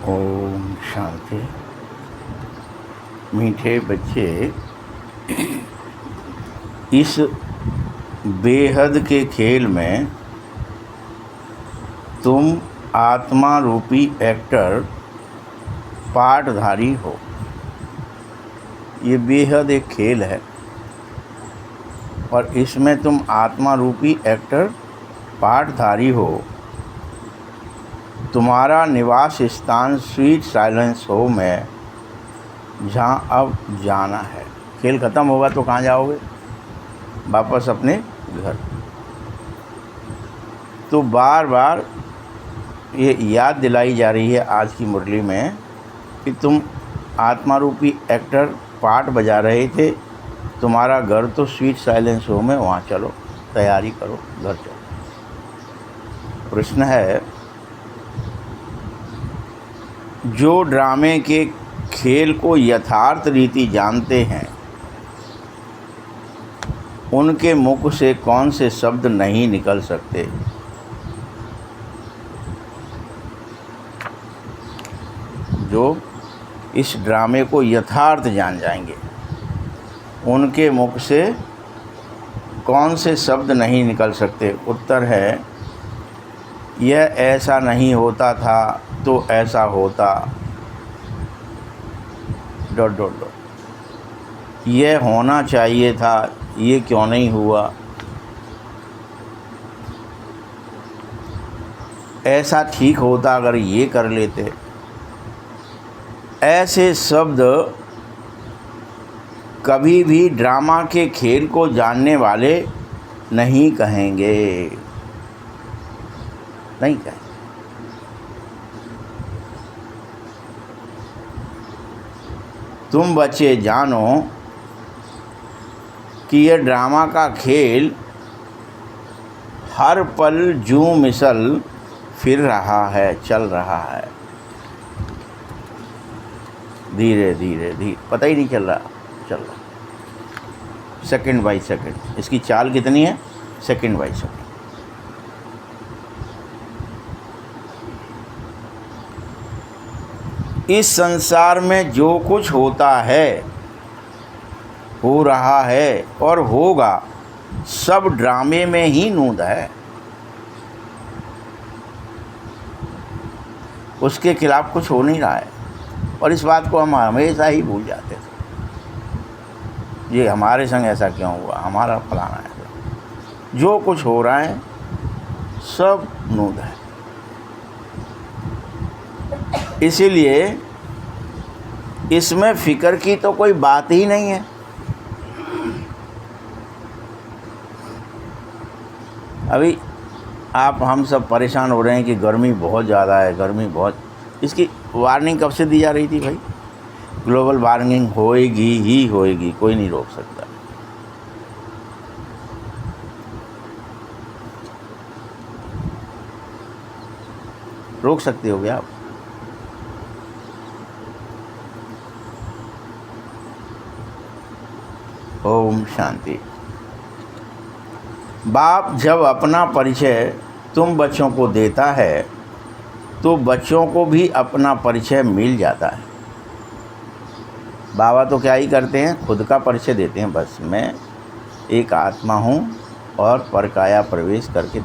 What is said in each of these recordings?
ओम शांति। मीठे बच्चे, इस बेहद के खेल में तुम आत्मा रूपी एक्टर पार्टधारी हो। ये बेहद एक खेल है और इसमें तुम आत्मा रूपी एक्टर पार्टधारी हो। तुम्हारा निवास स्थान स्वीट साइलेंस होम है, जहाँ अब जाना है। खेल ख़त्म होगा तो कहाँ जाओगे? वापस अपने घर। तो बार बार ये याद दिलाई जा रही है आज की मुरली में कि तुम आत्मा रूपी एक्टर पार्ट बजा रहे थे। तुम्हारा घर तो स्वीट साइलेंस होम है, वहाँ चलो, तैयारी करो, घर चलो। प्रश्न है, जो ड्रामे के खेल को यथार्थ रीति जानते हैं, उनके मुख से कौन से शब्द नहीं निकल सकते? जो इस ड्रामे को यथार्थ जान जाएंगे, उनके मुख से कौन से शब्द नहीं निकल सकते? उत्तर है, यह ऐसा नहीं होता था तो ऐसा होता ... यह होना चाहिए था, ये क्यों नहीं हुआ? ऐसा ठीक होता अगर ये कर लेते। ऐसे शब्द कभी भी ड्रामा के खेल को जानने वाले नहीं कहेंगे, नहीं कहेंगे। तुम बच्चे जानो कि यह ड्रामा का खेल हर पल जू मिसल फिर रहा है, चल रहा है। धीरे धीरे धीरे, पता ही नहीं चल रहा, चल रहा, सेकंड बाई सेकंड। इसकी चाल कितनी है? Second by second. इस संसार में जो कुछ होता है, हो रहा है और होगा, सब ड्रामे में ही नूद है। उसके खिलाफ कुछ हो नहीं रहा है और इस बात को हम हमेशा ही भूल जाते थे। ये हमारे संग ऐसा क्यों हुआ, हमारा फलाना है। जो कुछ हो रहा है सब नूद है। इसीलिए इसमें फ़िक्र की तो कोई बात ही नहीं है। अभी हम सब परेशान हो रहे हैं कि गर्मी बहुत ज़्यादा है, गर्मी बहुत। इसकी वार्निंग कब से दी जा रही थी भाई? ग्लोबल वार्मिंग होएगी ही होएगी, कोई नहीं रोक सकता। रोक सकते हो क्या आप? ओम शांति। बाप जब अपना परिचय तुम बच्चों को देता है तो बच्चों को भी अपना परिचय मिल जाता है। बाबा तो क्या ही करते हैं, खुद का परिचय देते हैं। बस मैं एक आत्मा हूँ और परकाया प्रवेश करके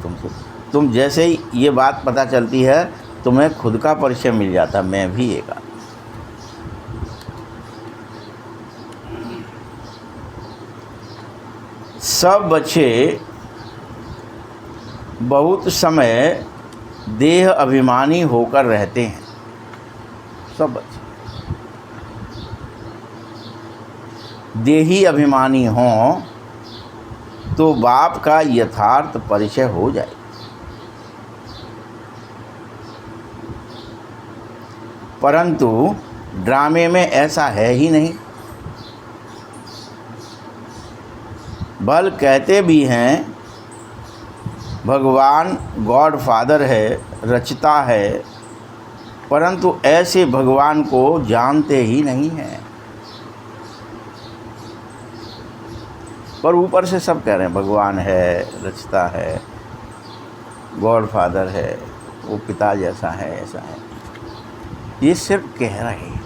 तुम जैसे ही ये बात पता चलती है, तुम्हें खुद का परिचय मिल जाता, मैं भी एक आत्मा। सब बच्चे बहुत समय देह अभिमानी होकर रहते हैं। सब बच्चे देही अभिमानी हों तो बाप का यथार्थ परिचय हो जाए। परंतु ड्रामे में ऐसा है ही नहीं। बल कहते भी हैं भगवान गॉड फादर है, रचता है, परंतु ऐसे भगवान को जानते ही नहीं हैं। पर ऊपर से सब कह रहे हैं भगवान है, रचता है, गॉड फादर है, वो पिता जैसा है, ऐसा है। ये सिर्फ कह रहे हैं,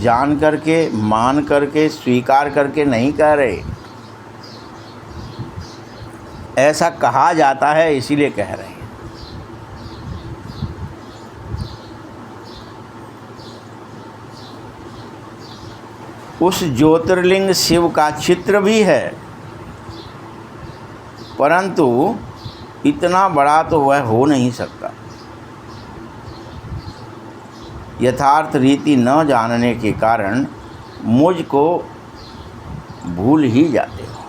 जान करके, मान करके, स्वीकार करके नहीं कह रहे। ऐसा कहा जाता है इसीलिए कह रहे हैं। उस ज्योतिर्लिंग शिव का चित्र भी है, परंतु इतना बड़ा तो वह हो नहीं सकता। यथार्थ रीति न जानने के कारण मुझको भूल ही जाते हो।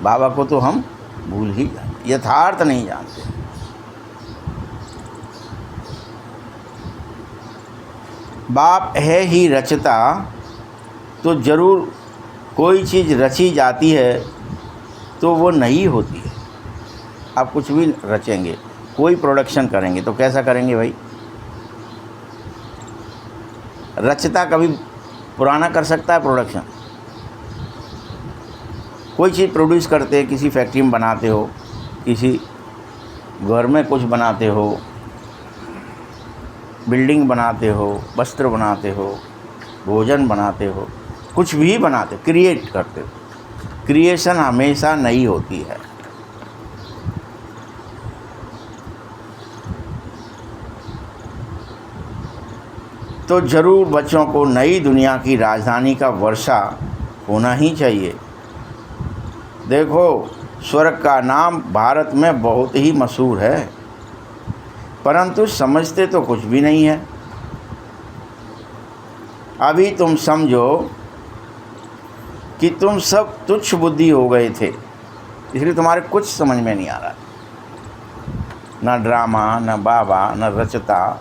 बाबा को तो हम भूल ही जाते, यथार्थ नहीं जानते। बाप है ही रचता, तो जरूर कोई चीज़ रची जाती है तो वो नहीं होती है। आप कुछ भी रचेंगे, कोई प्रोडक्शन करेंगे तो कैसा करेंगे भाई? रचता कभी पुराना कर सकता है प्रोडक्शन? कोई चीज़ प्रोड्यूस करते, किसी फैक्ट्री में बनाते हो, किसी घर में कुछ बनाते हो, बिल्डिंग बनाते हो, वस्त्र बनाते हो, भोजन बनाते हो, कुछ भी बनाते, क्रिएट करते हो। क्रिएशन हमेशा नई होती है। तो ज़रूर बच्चों को नई दुनिया की राजधानी का वर्षा होना ही चाहिए। देखो, स्वर्ग का नाम भारत में बहुत ही मशहूर है, परंतु समझते तो कुछ भी नहीं है। अभी तुम समझो कि तुम सब तुच्छ बुद्धि हो गए थे, इसलिए तुम्हारे कुछ समझ में नहीं आ रहा। न ड्रामा, न बाबा, न रचता,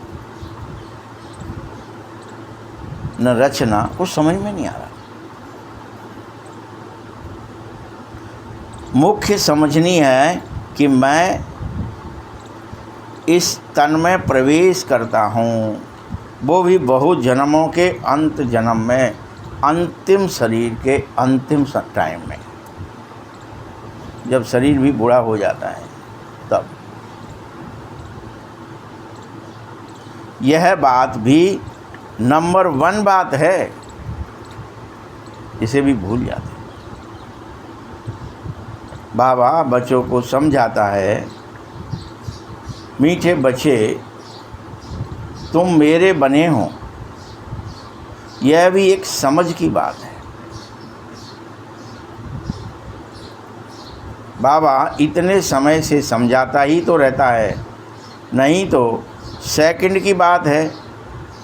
न रचना, कुछ समझ में नहीं आ रहा। मुख्य समझनी है कि मैं इस तन में प्रवेश करता हूँ, वो भी बहुत जन्मों के अंत जन्म में, अंतिम शरीर के अंतिम टाइम में, जब शरीर भी बूढ़ा हो जाता है तब। यह बात भी नंबर 1 बात है, इसे भी भूल जाते। बाबा बच्चों को समझाता है, मीठे बच्चे तुम मेरे बने हो। यह भी एक समझ की बात है। बाबा इतने समय से समझाता ही तो रहता है, नहीं तो सेकंड की बात है,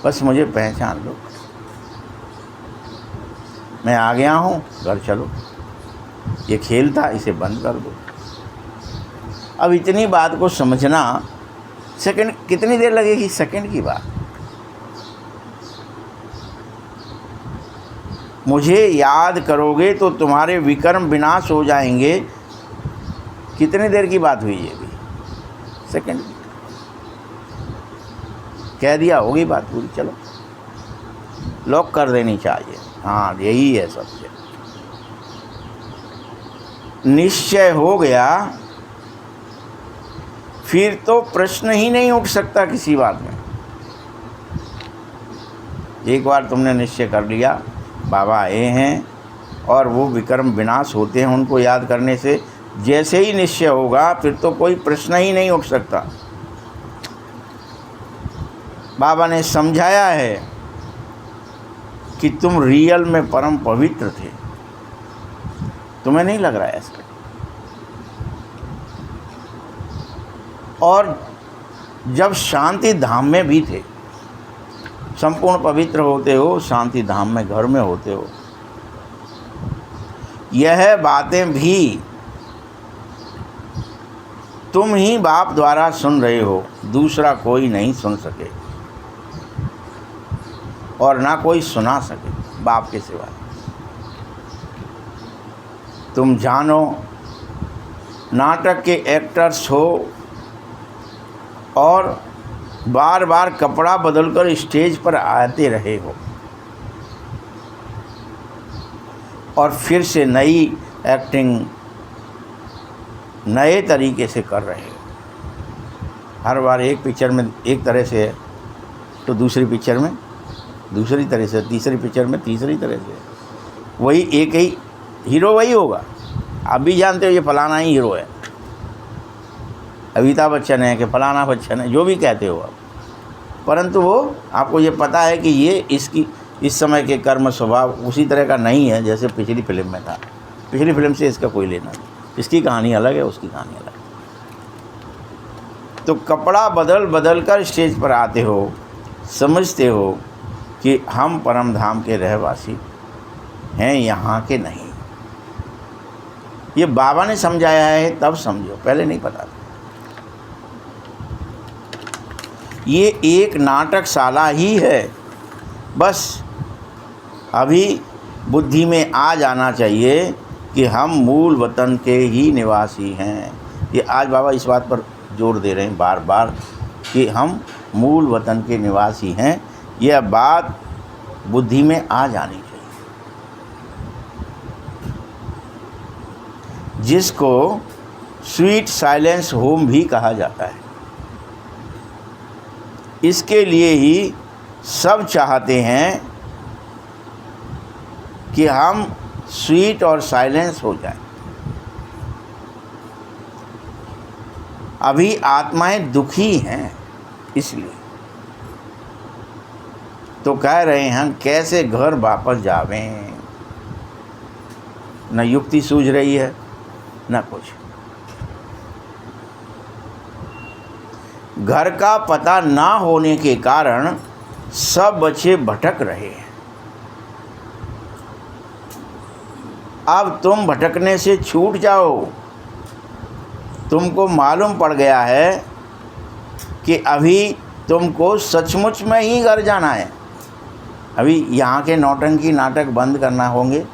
बस मुझे पहचान लो, मैं आ गया हूँ, घर चलो, ये खेल था, इसे बंद कर दो। अब इतनी बात को समझना सेकंड, कितनी देर लगेगी? सेकंड की बात। मुझे याद करोगे तो तुम्हारे विकर्म विनाश हो जाएंगे। कितनी देर की बात हुई? ये भी सेकंड कह दिया, होगी बात पूरी। चलो, लॉक कर देनी चाहिए। हाँ, यही है सत्य। निश्चय हो गया, फिर तो प्रश्न ही नहीं उठ सकता किसी बात में। एक बार तुमने निश्चय कर लिया, बाबा आए हैं और वो विकर्म विनाश होते हैं, उनको याद करने से जैसे ही निश्चय होगा, फिर तो कोई प्रश्न ही नहीं उठ सकता। बाबा ने समझाया है कि तुम रियल में परम पवित्र थे। तुम्हें नहीं लग रहा है ऐसा? और जब शांति धाम में भी थे, संपूर्ण पवित्र होते हो, शांति धाम में घर में होते हो। यह बातें भी तुम ही बाप द्वारा सुन रहे हो, दूसरा कोई नहीं सुन सके और ना कोई सुना सके बाप के सिवा। तुम जानो, नाटक के एक्टर्स हो और बार बार कपड़ा बदलकर स्टेज पर आते रहे हो और फिर से नई एक्टिंग नए तरीके से कर रहे हो। हर बार एक पिक्चर में एक तरह से है तो दूसरी पिक्चर में दूसरी तरह से, तीसरी पिक्चर में तीसरी तरह से, वही एक ही हीरो वही होगा। आप भी जानते हो ये फलाना ही हीरो है, अमिताभ बच्चन है कि फलाना बच्चन है, जो भी कहते हो आप, परंतु वो आपको ये पता है कि ये इसकी इस समय के कर्म स्वभाव उसी तरह का नहीं है जैसे पिछली फिल्म में था। पिछली फिल्म से इसका कोई लेना नहीं, इसकी कहानी अलग है, उसकी कहानी अलग है। तो कपड़ा बदल बदल कर स्टेज पर आते हो, समझते हो कि हम परम धाम के रहवासी हैं, यहाँ के नहीं। ये बाबा ने समझाया है तब समझो, पहले नहीं पता था। ये एक नाटकशाला ही है, बस अभी बुद्धि में आ जाना चाहिए कि हम मूल वतन के ही निवासी हैं। ये आज बाबा इस बात पर जोर दे रहे हैं बार बार कि हम मूल वतन के निवासी हैं। यह बात बुद्धि में आ जानी चाहिए। जिसको स्वीट साइलेंस होम भी कहा जाता है। इसके लिए ही सब चाहते हैं कि हम स्वीट और साइलेंस हो जाएं। अभी आत्माएं दुखी हैं, इसलिए तो कह रहे हैं कैसे घर वापस जावें। न युक्ति सूझ रही है न कुछ। घर का पता ना होने के कारण सब बच्चे भटक रहे हैं। अब तुम भटकने से छूट जाओ। तुमको मालूम पड़ गया है कि अभी तुमको सचमुच में ही घर जाना है। अभी यहाँ के नौटंकी नाटक बंद करना होंगे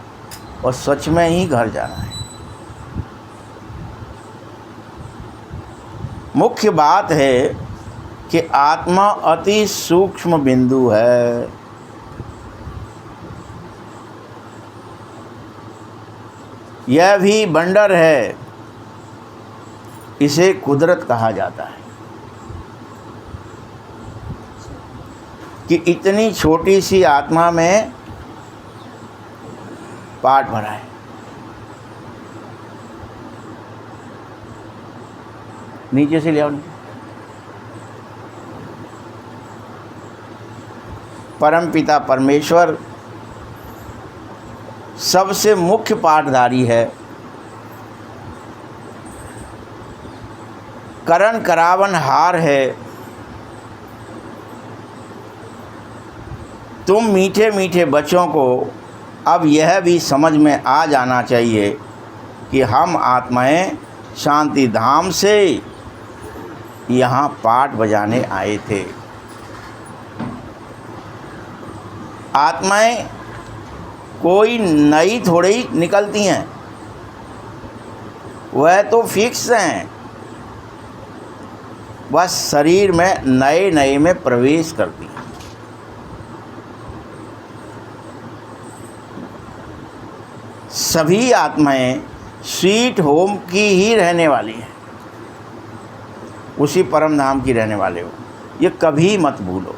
और सच में ही घर जाना है। मुख्य बात है कि आत्मा अति सूक्ष्म बिंदु है। यह भी बंडर है, इसे कुदरत कहा जाता है कि इतनी छोटी सी आत्मा में पाठ भरा है। नीचे से ले आओ। परम पिता परमेश्वर सबसे मुख्य पाठधारी है। करण करावन हार है। तुम मीठे मीठे बच्चों को अब यह भी समझ में आ जाना चाहिए कि हम आत्माएं शांति धाम से यहाँ पाठ बजाने आए थे। आत्माएं कोई नई थोड़ी ही निकलती हैं, वह तो फिक्स हैं। बस शरीर में नए नए में प्रवेश करती हैं। सभी आत्माएं स्वीट होम की ही रहने वाली हैं, उसी परम धाम की रहने वाले हो। ये कभी मत भूलो।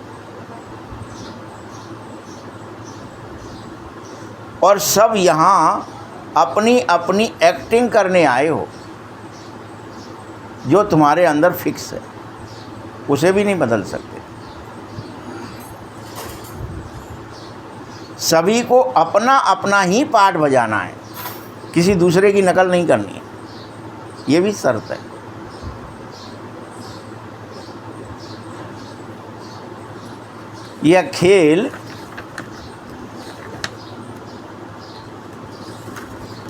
और सब यहाँ अपनी अपनी एक्टिंग करने आए हो। जो तुम्हारे अंदर फिक्स है उसे भी नहीं बदल सकते। सभी को अपना अपना ही पाठ बजाना है, किसी दूसरे की नकल नहीं करनी है। ये भी शर्त है। यह खेल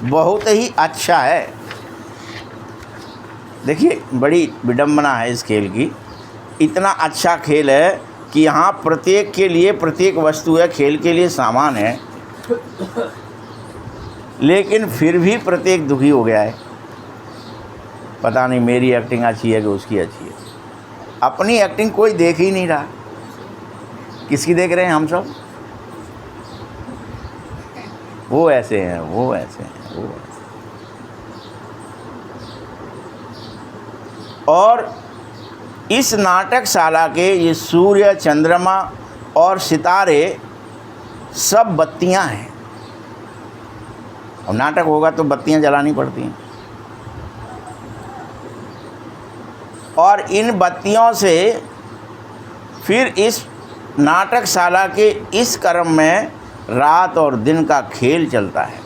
बहुत ही अच्छा है। देखिए, बड़ी विडंबना है इस खेल की। इतना अच्छा खेल है कि यहाँ प्रत्येक के लिए प्रत्येक वस्तु है, खेल के लिए सामान है, लेकिन फिर भी प्रत्येक दुखी हो गया है। पता नहीं मेरी एक्टिंग अच्छी है कि उसकी अच्छी है। अपनी एक्टिंग कोई देख ही नहीं रहा। किसकी देख रहे हैं हम सब? वो ऐसे हैं, वो ऐसे हैं, वो ऐसे। और इस नाटकशाला के ये सूर्य, चंद्रमा और सितारे सब बत्तियां हैं। और नाटक होगा तो बत्तियां जलानी पड़ती हैं, और इन बत्तियों से फिर इस नाटकशाला के इस क्रम में रात और दिन का खेल चलता है।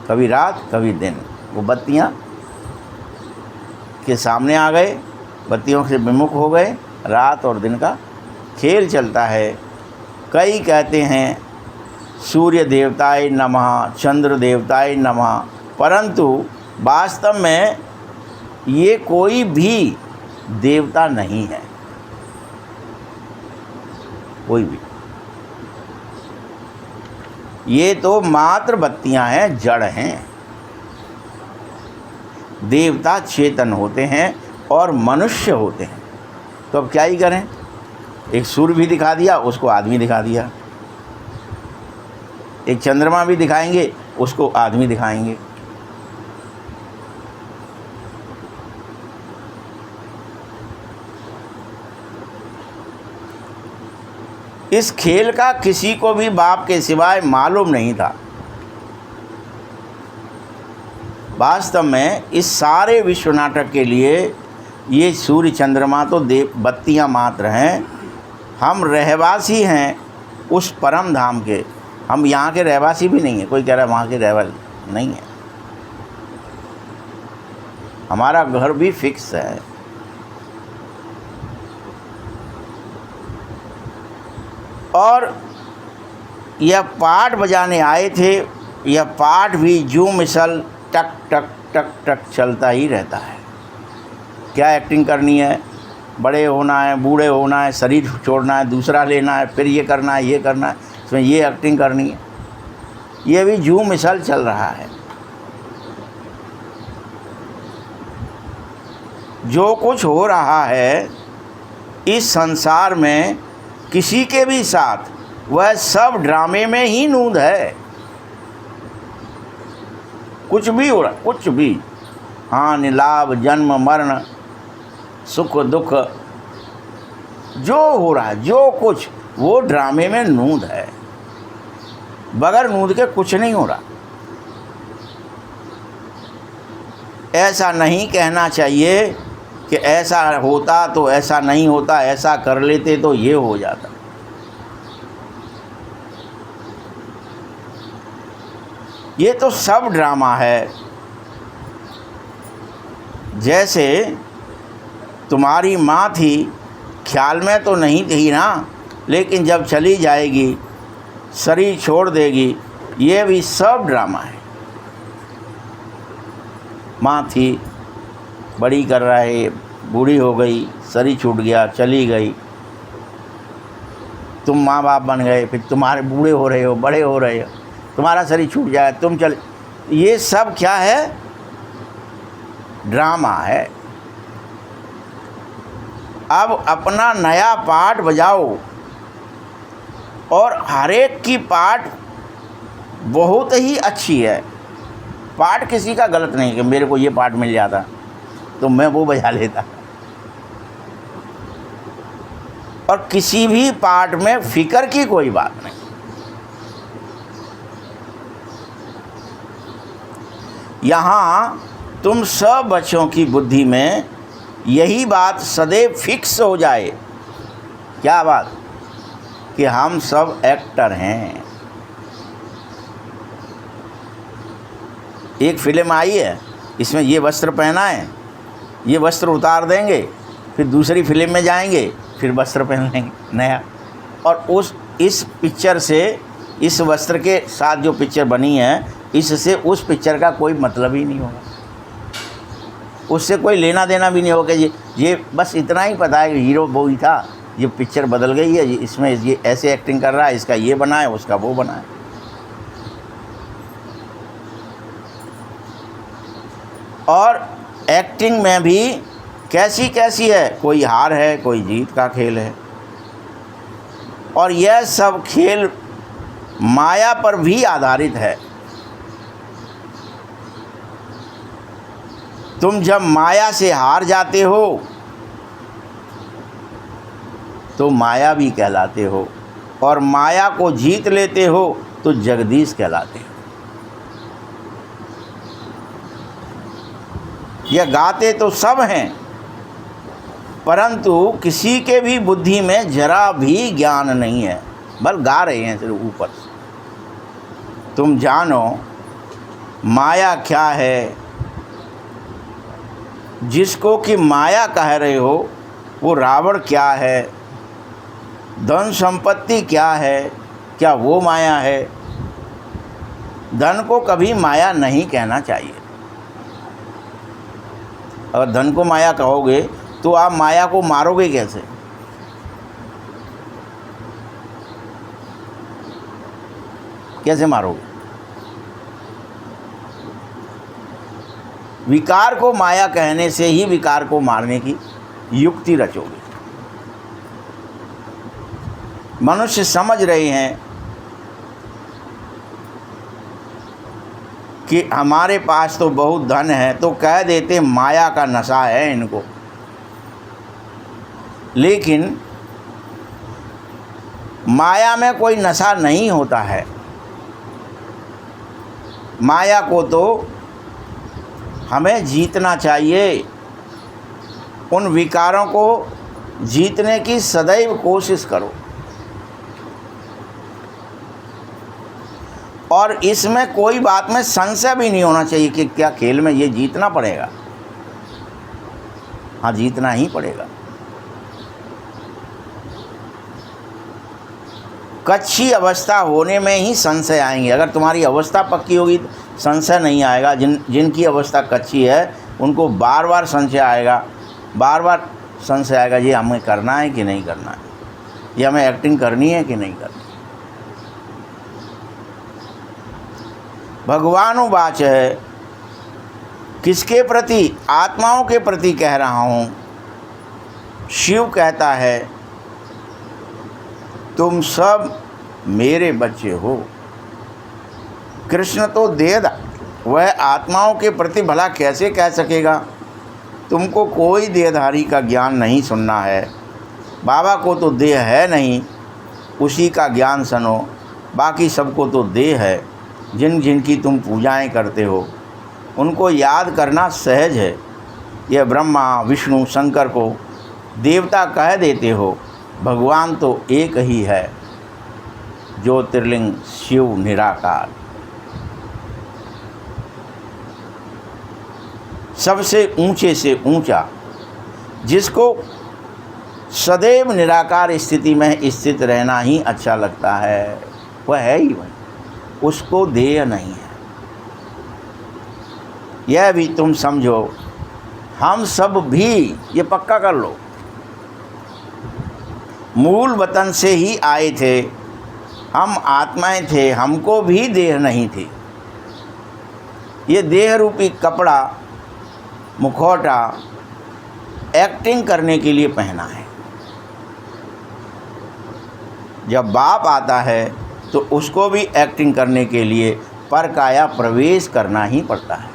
कभी रात कभी दिन, वो बत्तियां के सामने आ गए, बत्तियों से विमुख हो गए, रात और दिन का खेल चलता है। कई कहते हैं सूर्य देवताय नमः, चंद्र देवताय नमः, परंतु वास्तव में ये कोई भी देवता नहीं है, कोई भी। ये तो मात्र बत्तियां हैं, जड़ हैं। देवता चेतन होते हैं और मनुष्य होते हैं। तो अब क्या ही करें, एक सूर्य भी दिखा दिया, उसको आदमी दिखा दिया, एक चंद्रमा भी दिखाएंगे, उसको आदमी दिखाएंगे। इस खेल का किसी को भी बाप के सिवाय मालूम नहीं था। वास्तव में इस सारे विश्व नाटक के लिए ये सूर्य चंद्रमा तो बत्तियां मात्र हैं। हम रहवासी हैं उस परम धाम के, हम यहाँ के रहवासी भी नहीं हैं। कोई कह रहा है वहाँ के रहवासी नहीं है, हमारा घर भी फिक्स है। और यह पाठ बजाने आए थे, यह पाठ भी जू मिसल टक टक टक टक चलता ही रहता है। क्या एक्टिंग करनी है, बड़े होना है, बूढ़े होना है, शरीर छोड़ना है, दूसरा लेना है, फिर ये करना है, ये करना है, इसमें ये एक्टिंग करनी है, ये भी जू मिसल चल रहा है। जो कुछ हो रहा है इस संसार में किसी के भी साथ, वह सब ड्रामे में ही नूंद है। कुछ भी हो रहा, कुछ भी, हानि लाभ, जन्म मरण, सुख दुख, जो हो रहा है, जो कुछ, वो ड्रामे में नूंद है। बगैर नूंद के कुछ नहीं हो रहा। ऐसा नहीं कहना चाहिए कि ऐसा होता तो ऐसा नहीं होता, ऐसा कर लेते तो ये हो जाता। ये तो सब ड्रामा है। जैसे तुम्हारी माँ थी, ख्याल में तो नहीं थी ना, लेकिन जब चली जाएगी, शरीर छोड़ देगी, ये भी सब ड्रामा है। माँ थी, बड़ी कर रहा है, बूढ़ी हो गई, शरीर छूट गया, चली गई, तुम माँ बाप बन गए, फिर तुम्हारे बूढ़े हो रहे हो, बड़े हो रहे हो, तुम्हारा शरीर छूट जाए, तुम चले, ये सब क्या है, ड्रामा है। अब अपना नया पाठ बजाओ, और हर एक की पाठ बहुत ही अच्छी है। पाठ किसी का गलत नहीं कि मेरे को ये पाठ मिल जाता तो मैं वो बजा लेता। और किसी भी पाठ में फिक्र की कोई बात नहीं। यहाँ तुम सब बच्चों की बुद्धि में यही बात सदैव फिक्स हो जाए। क्या बात? कि हम सब एक्टर हैं। एक फिल्म आई है, इसमें ये वस्त्र पहना है, ये वस्त्र उतार देंगे, फिर दूसरी फिल्म में जाएंगे, फिर वस्त्र पहन लेंगे नया। और इस पिक्चर से, इस वस्त्र के साथ जो पिक्चर बनी है, इससे उस पिक्चर का कोई मतलब ही नहीं होगा, उससे कोई लेना देना भी नहीं होगा। ये बस इतना ही पता है कि हीरो वो ही था, ये पिक्चर बदल गई है, इसमें ये ऐसे एक्टिंग कर रहा है, इसका ये बना है, उसका वो बना है। और एक्टिंग में भी कैसी कैसी है, कोई हार है, कोई जीत का खेल है। और यह सब खेल माया पर भी आधारित है। तुम जब माया से हार जाते हो तो मायावी कहलाते हो, और माया को जीत लेते हो तो जगदीश कहलाते हो। यह गाते तो सब हैं, परंतु किसी के भी बुद्धि में जरा भी ज्ञान नहीं है, बल गा रहे हैं सिर्फ ऊपर से। तुम जानो माया क्या है, जिसको कि माया कह रहे हो वो रावण क्या है, धन संपत्ति क्या है, क्या वो माया है? धन को कभी माया नहीं कहना चाहिए। अगर धन को माया कहोगे तो आप माया को मारोगे कैसे? कैसे मारोगे? विकार को माया कहने से ही विकार को मारने की युक्ति रचोगे। मनुष्य समझ रहे हैं कि हमारे पास तो बहुत धन है, तो कह देते माया का नशा है इनको। लेकिन माया में कोई नशा नहीं होता है। माया को तो हमें जीतना चाहिए। उन विकारों को जीतने की सदैव कोशिश करो, और इसमें कोई बात में संशय भी नहीं होना चाहिए कि क्या खेल में ये जीतना पड़ेगा। हाँ, जीतना ही पड़ेगा। कच्ची अवस्था होने में ही संशय आएंगे। अगर तुम्हारी अवस्था पक्की होगी तो संशय नहीं आएगा। जिनकी अवस्था कच्ची है उनको बार बार संशय आएगा, बार बार संशय आएगा, ये हमें करना है कि नहीं करना है, ये हमें एक्टिंग करनी है कि नहीं करनी। भगवानुवाच है, किसके प्रति? आत्माओं के प्रति कह रहा हूँ। शिव कहता है, तुम सब मेरे बच्चे हो। कृष्ण तो देह, वह आत्माओं के प्रति भला कैसे कह सकेगा? तुमको कोई देहधारी का ज्ञान नहीं सुनना है। बाबा को तो देह है नहीं, उसी का ज्ञान सुनो। बाकी सबको तो देह है। जिनकी तुम पूजाएं करते हो उनको याद करना सहज है। यह ब्रह्मा विष्णु शंकर को देवता कह देते हो, भगवान तो एक ही है, ज्योतिर्लिंग शिव निराकार। सबसे ऊंचे से ऊंचा, जिसको सदैव निराकार स्थिति में स्थित रहना ही अच्छा लगता है, वह है ही वही, उसको देय नहीं है। यह भी तुम समझो। हम सब भी, ये पक्का कर लो, मूल वतन से ही आए थे। हम आत्माएं थे, हमको भी देह नहीं थी। ये देह रूपी कपड़ा, मुखौटा एक्टिंग करने के लिए पहना है। जब बाप आता है तो उसको भी एक्टिंग करने के लिए परकाया प्रवेश करना ही पड़ता है,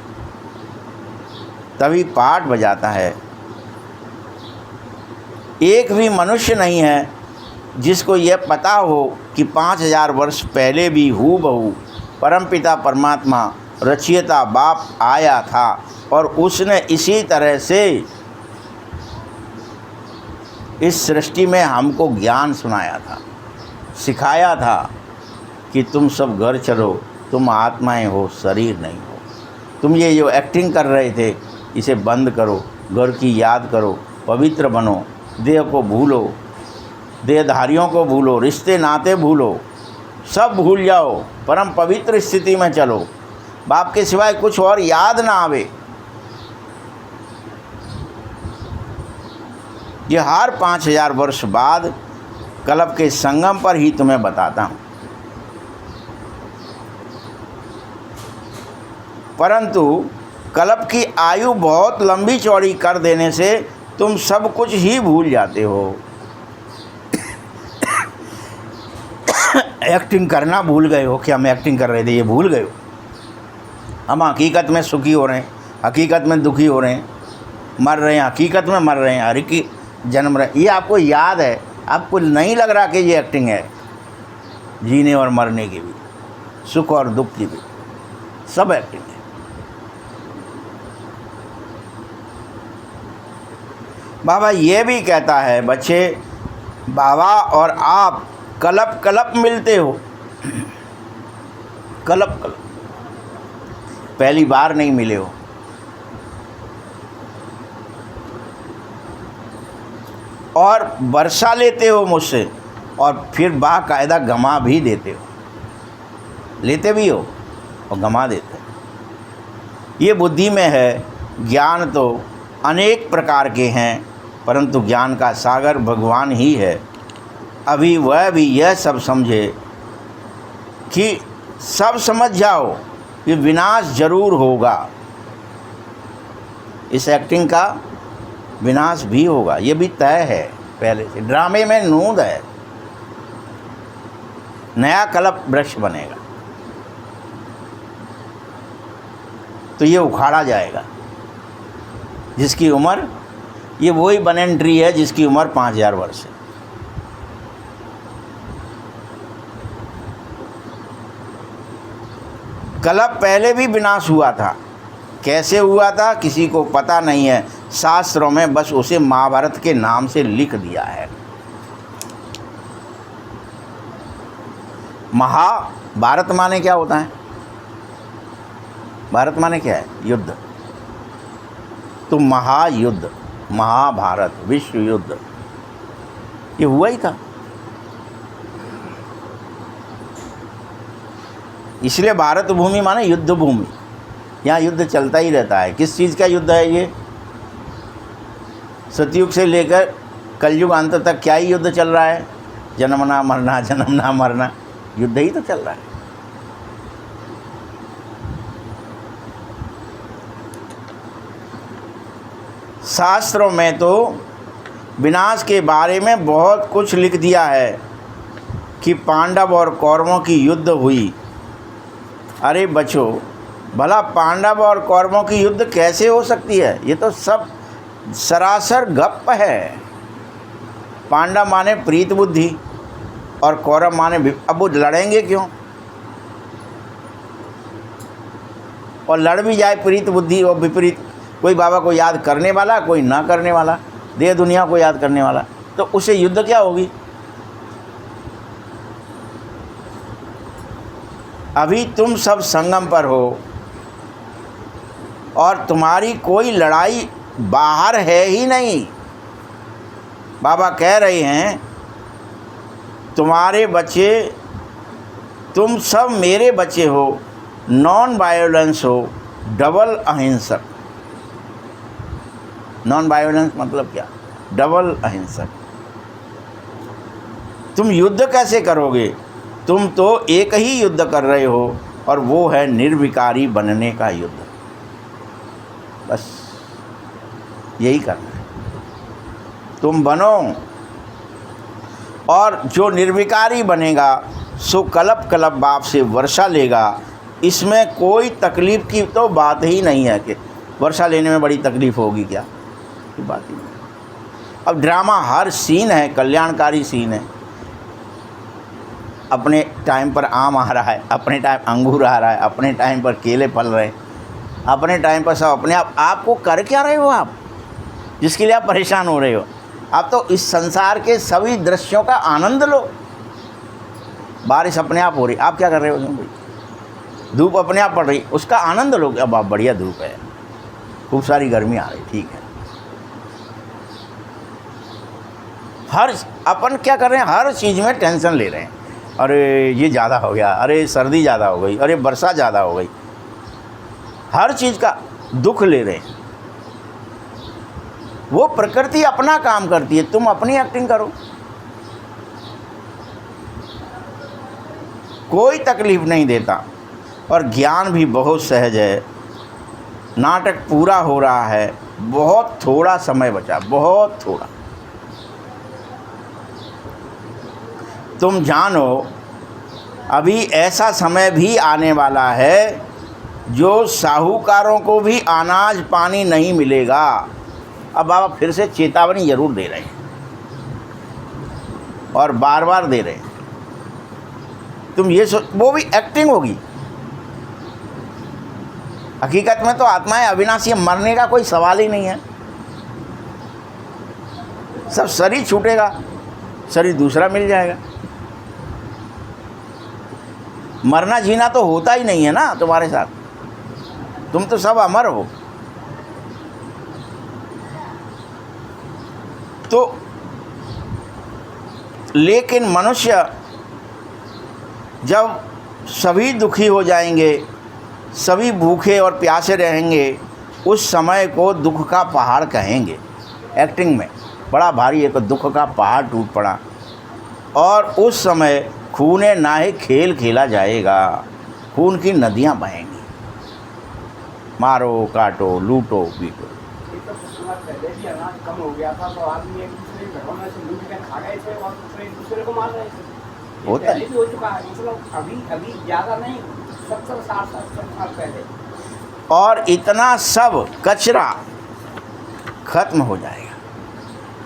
तभी पाठ बजाता है। एक भी मनुष्य नहीं है जिसको यह पता हो कि 5000 वर्ष पहले भी हूबहू परमपिता परमात्मा रचयिता बाप आया था और उसने इसी तरह से इस सृष्टि में हमको ज्ञान सुनाया था, सिखाया था कि तुम सब घर चलो, तुम आत्माएं हो, शरीर नहीं हो। तुम ये जो एक्टिंग कर रहे थे इसे बंद करो, घर की याद करो, पवित्र बनो, देह को भूलो, देहधारियों को भूलो, रिश्ते नाते भूलो, सब भूल जाओ, परम पवित्र स्थिति में चलो, बाप के सिवाय कुछ और याद ना आवे। ये हर 5000 वर्ष बाद कल्प के संगम पर ही तुम्हें बताता हूँ। परंतु कल्प की आयु बहुत लंबी चौड़ी कर देने से तुम सब कुछ ही भूल जाते हो। एक्टिंग करना भूल गए हो कि हम एक्टिंग कर रहे थे, ये भूल गए हो। हम हकीकत में सुखी हो रहे हैं, हकीकत में दुखी हो रहे हैं, मर रहे हैं, हकीकत में मर रहे हैं, हर की जन्म रहे। ये आपको याद है आपको नहीं लग रहा कि ये एक्टिंग है, जीने और मरने की भी, सुख और दुख की भी, सब एक्टिंग है। बाबा ये भी कहता है, बच्चे बाबा और आप कलप कलप मिलते हो, कलप कलप, पहली बार नहीं मिले हो। और वर्षा लेते हो मुझसे और फिर बाकायदा गमा भी देते हो, लेते भी हो और गमा देते हो। ये बुद्धि में है। ज्ञान तो अनेक प्रकार के हैं, परंतु ज्ञान का सागर भगवान ही है। अभी वह भी यह सब समझे कि सब समझ जाओ कि विनाश जरूर होगा। इस एक्टिंग का विनाश भी होगा, ये भी तय है पहले से। ड्रामे में नूंद है, नया कल्प वृक्ष बनेगा तो ये उखाड़ा जाएगा। जिसकी उम्र, ये वही बनन ट्री है जिसकी उम्र 5000 वर्ष है। कल्प पहले भी विनाश हुआ था, कैसे हुआ था किसी को पता नहीं है। शास्त्रों में बस उसे महाभारत के नाम से लिख दिया है। महाभारत माने क्या होता है? भारत माने क्या है? युद्ध। तो महायुद्ध, महाभारत, विश्व युद्ध, ये हुआ ही था। इसलिए भारत भूमि माने युद्ध भूमि, यहाँ युद्ध चलता ही रहता है। किस चीज़ का युद्ध है ये? सतयुग से लेकर कलयुग अंत तक क्या ही युद्ध चल रहा है? जन्मना मरना, जन्मना मरना, युद्ध ही तो चल रहा है। शास्त्रों में तो विनाश के बारे में बहुत कुछ लिख दिया है कि पांडव और कौरवों की युद्ध हुई। अरे बच्चों, भला पांडव और कौरवों की युद्ध कैसे हो सकती है? ये तो सब सरासर गप है। पांडव माने प्रीत बुद्धि और कौरव माने, अब वो लड़ेंगे क्यों? और लड़ भी जाए प्रीत बुद्धि और विपरीत, कोई बाबा को याद करने वाला, कोई ना करने वाला, देह दुनिया को याद करने वाला, तो उसे युद्ध क्या होगी? अभी तुम सब संगम पर हो और तुम्हारी कोई लड़ाई बाहर है ही नहीं। बाबा कह रहे हैं तुम्हारे बच्चे, तुम सब मेरे बच्चे हो, नॉन वायोलेंस हो, डबल अहिंसक। नॉन वायोलेंस मतलब क्या? डबल अहिंसक। तुम युद्ध कैसे करोगे? तुम तो एक ही युद्ध कर रहे हो और वो है निर्विकारी बनने का युद्ध। बस यही करना है। तुम बनो, और जो निर्विकारी बनेगा सो कलप कलप बाप से वर्षा लेगा। इसमें कोई तकलीफ़ की तो बात ही नहीं है कि वर्षा लेने में बड़ी तकलीफ़ होगी, क्या की बात ही नहीं। अब ड्रामा हर सीन है कल्याणकारी सीन है। अपने टाइम पर आम आ रहा है, अपने टाइम अंगूर आ रहा है, अपने टाइम पर केले फल रहे हैं, अपने टाइम पर सब अपने आप। आपको कर क्या रहे हो आप, जिसके लिए आप परेशान हो रहे हो? आप तो इस संसार के सभी दृश्यों का आनंद लो। बारिश अपने आप हो रही, आप क्या कर रहे हो भाई? धूप अपने आप पड़ रही, उसका आनंद लो। अब आप, बढ़िया धूप है, खूब सारी गर्मी आ रही, ठीक है। हर अपन क्या कर रहे हैं? हर चीज़ में टेंशन ले रहे हैं। अरे ये ज़्यादा हो गया, अरे सर्दी ज़्यादा हो गई, अरे वर्षा ज़्यादा हो गई, हर चीज़ का दुख ले रहे हैं। वो प्रकृति अपना काम करती है, तुम अपनी एक्टिंग करो। कोई तकलीफ नहीं देता और ज्ञान भी बहुत सहज है। नाटक पूरा हो रहा है, बहुत थोड़ा समय बचा, बहुत थोड़ा। तुम जानो अभी ऐसा समय भी आने वाला है जो साहूकारों को भी अनाज पानी नहीं मिलेगा। अब बाबा फिर से चेतावनी ज़रूर दे रहे हैं। और बार बार दे रहे हैं। तुम ये वो भी एक्टिंग होगी। हकीकत में तो आत्माएं अविनाशी, मरने का कोई सवाल ही नहीं है। सब शरीर छूटेगा, शरीर दूसरा मिल जाएगा। मरना जीना तो होता ही नहीं है ना तुम्हारे साथ, तुम तो सब अमर हो। तो लेकिन मनुष्य जब सभी दुखी हो जाएंगे, सभी भूखे और प्यासे रहेंगे, उस समय को दुख का पहाड़ कहेंगे। एक्टिंग में बड़ा भारी एक दुख का पहाड़ टूट पड़ा और उस समय खूने नाहे खेल खेला जाएगा, खून की नदियां बहेंगी। मारो काटो लूटो पीटो। पहले भी अनाज कम हो गया था तो आदमी एक दूसरे घरों में से लूट के खा गए थे और दूसरे एक दूसरे को मार रहे थे। होता है, पहले भी हो चुका है, मतलब अभी ज़्यादा नहीं, 70-60 साल पहले। और इतना सब कचरा खत्म हो जाएगा।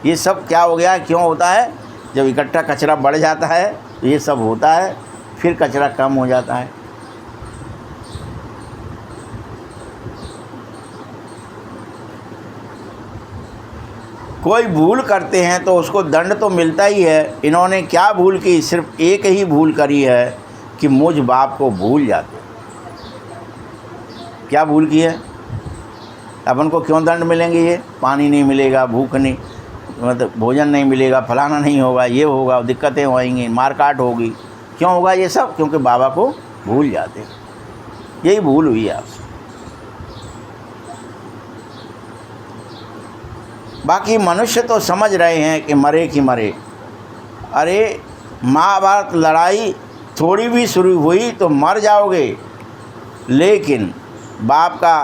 ये सब क्या हो गया, क्यों होता है? जब इकट्ठा कचरा बढ़ जाता है तो ये सब होता है, फिर कचरा कम हो जाता है। कोई भूल करते हैं तो उसको दंड तो मिलता ही है। इन्होंने क्या भूल की? सिर्फ एक ही भूल करी है कि मुझ बाप को भूल जाते। क्या भूल की है? अपन को क्यों दंड मिलेंगे? ये पानी नहीं मिलेगा, भूख नहीं, मतलब भोजन नहीं मिलेगा, फलाना नहीं होगा, ये होगा, दिक्कतें होएंगी, मारकाट होगी। क्यों होगा ये सब? क्योंकि बाबा को भूल जाते। यही भूल हुई है आपसे। बाकी मनुष्य तो समझ रहे हैं कि मरे कि मरे। अरे महाभारत लड़ाई थोड़ी भी शुरू हुई तो मर जाओगे, लेकिन बाप का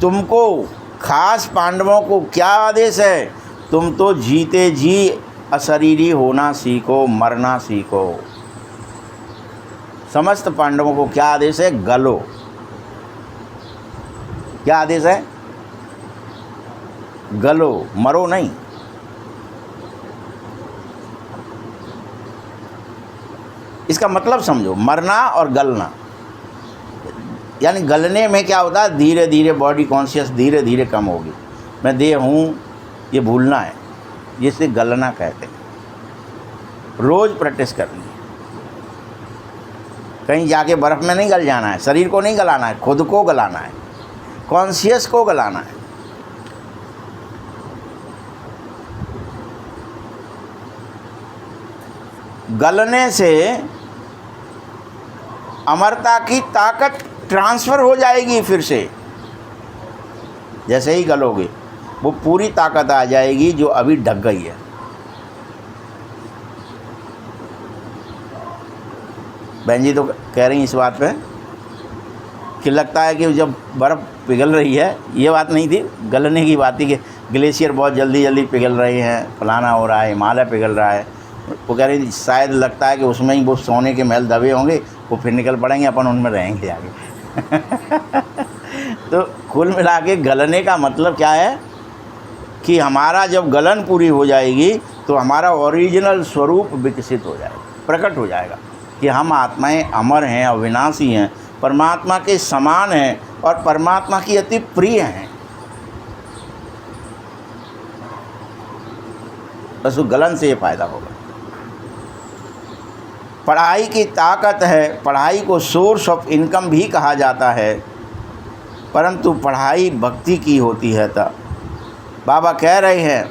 तुमको खास पांडवों को क्या आदेश है? तुम तो जीते जी अशरीरी होना सीखो, मरना सीखो। समस्त पांडवों को क्या आदेश है? गलो। क्या आदेश है? गलो, मरो नहीं। इसका मतलब समझो, मरना और गलना। यानी गलने में क्या होता है? धीरे धीरे बॉडी कॉन्शियस धीरे धीरे कम होगी। मैं देह हूँ, ये भूलना है, जिसे गलना कहते हैं। रोज़ प्रैक्टिस करनी है। कहीं जाके बर्फ़ में नहीं गल जाना है, शरीर को नहीं गलाना है, खुद को गलाना है, कॉन्शियस को गलाना है। गलने से अमरता की ताकत ट्रांसफ़र हो जाएगी। फिर से जैसे ही गलोगे वो पूरी ताकत आ जाएगी जो अभी ढक गई है। बहन जी तो कह रही हैं इस बात पे कि लगता है कि जब बर्फ़ पिघल रही है, ये बात नहीं थी, गलने की बात थी कि ग्लेशियर बहुत जल्दी जल्दी पिघल रहे हैं, फलाना हो रहा है, हिमालय पिघल रहा है। वो कह रही थी शायद लगता है कि उसमें ही वो सोने के महल दबे होंगे, वो फिर निकल पड़ेंगे, अपन उनमें रहेंगे आगे। तो कुल मिला के गलने का मतलब क्या है कि हमारा जब गलन पूरी हो जाएगी तो हमारा ओरिजिनल स्वरूप विकसित हो जाएगा, प्रकट हो जाएगा कि हम आत्माएं अमर हैं, अविनाशी हैं, परमात्मा के समान हैं और परमात्मा की अति प्रिय हैं। बस गलन से ये फ़ायदा होगा। पढ़ाई की ताकत है, पढ़ाई को सोर्स ऑफ इनकम भी कहा जाता है, परंतु पढ़ाई भक्ति की होती है। तब बाबा कह रहे हैं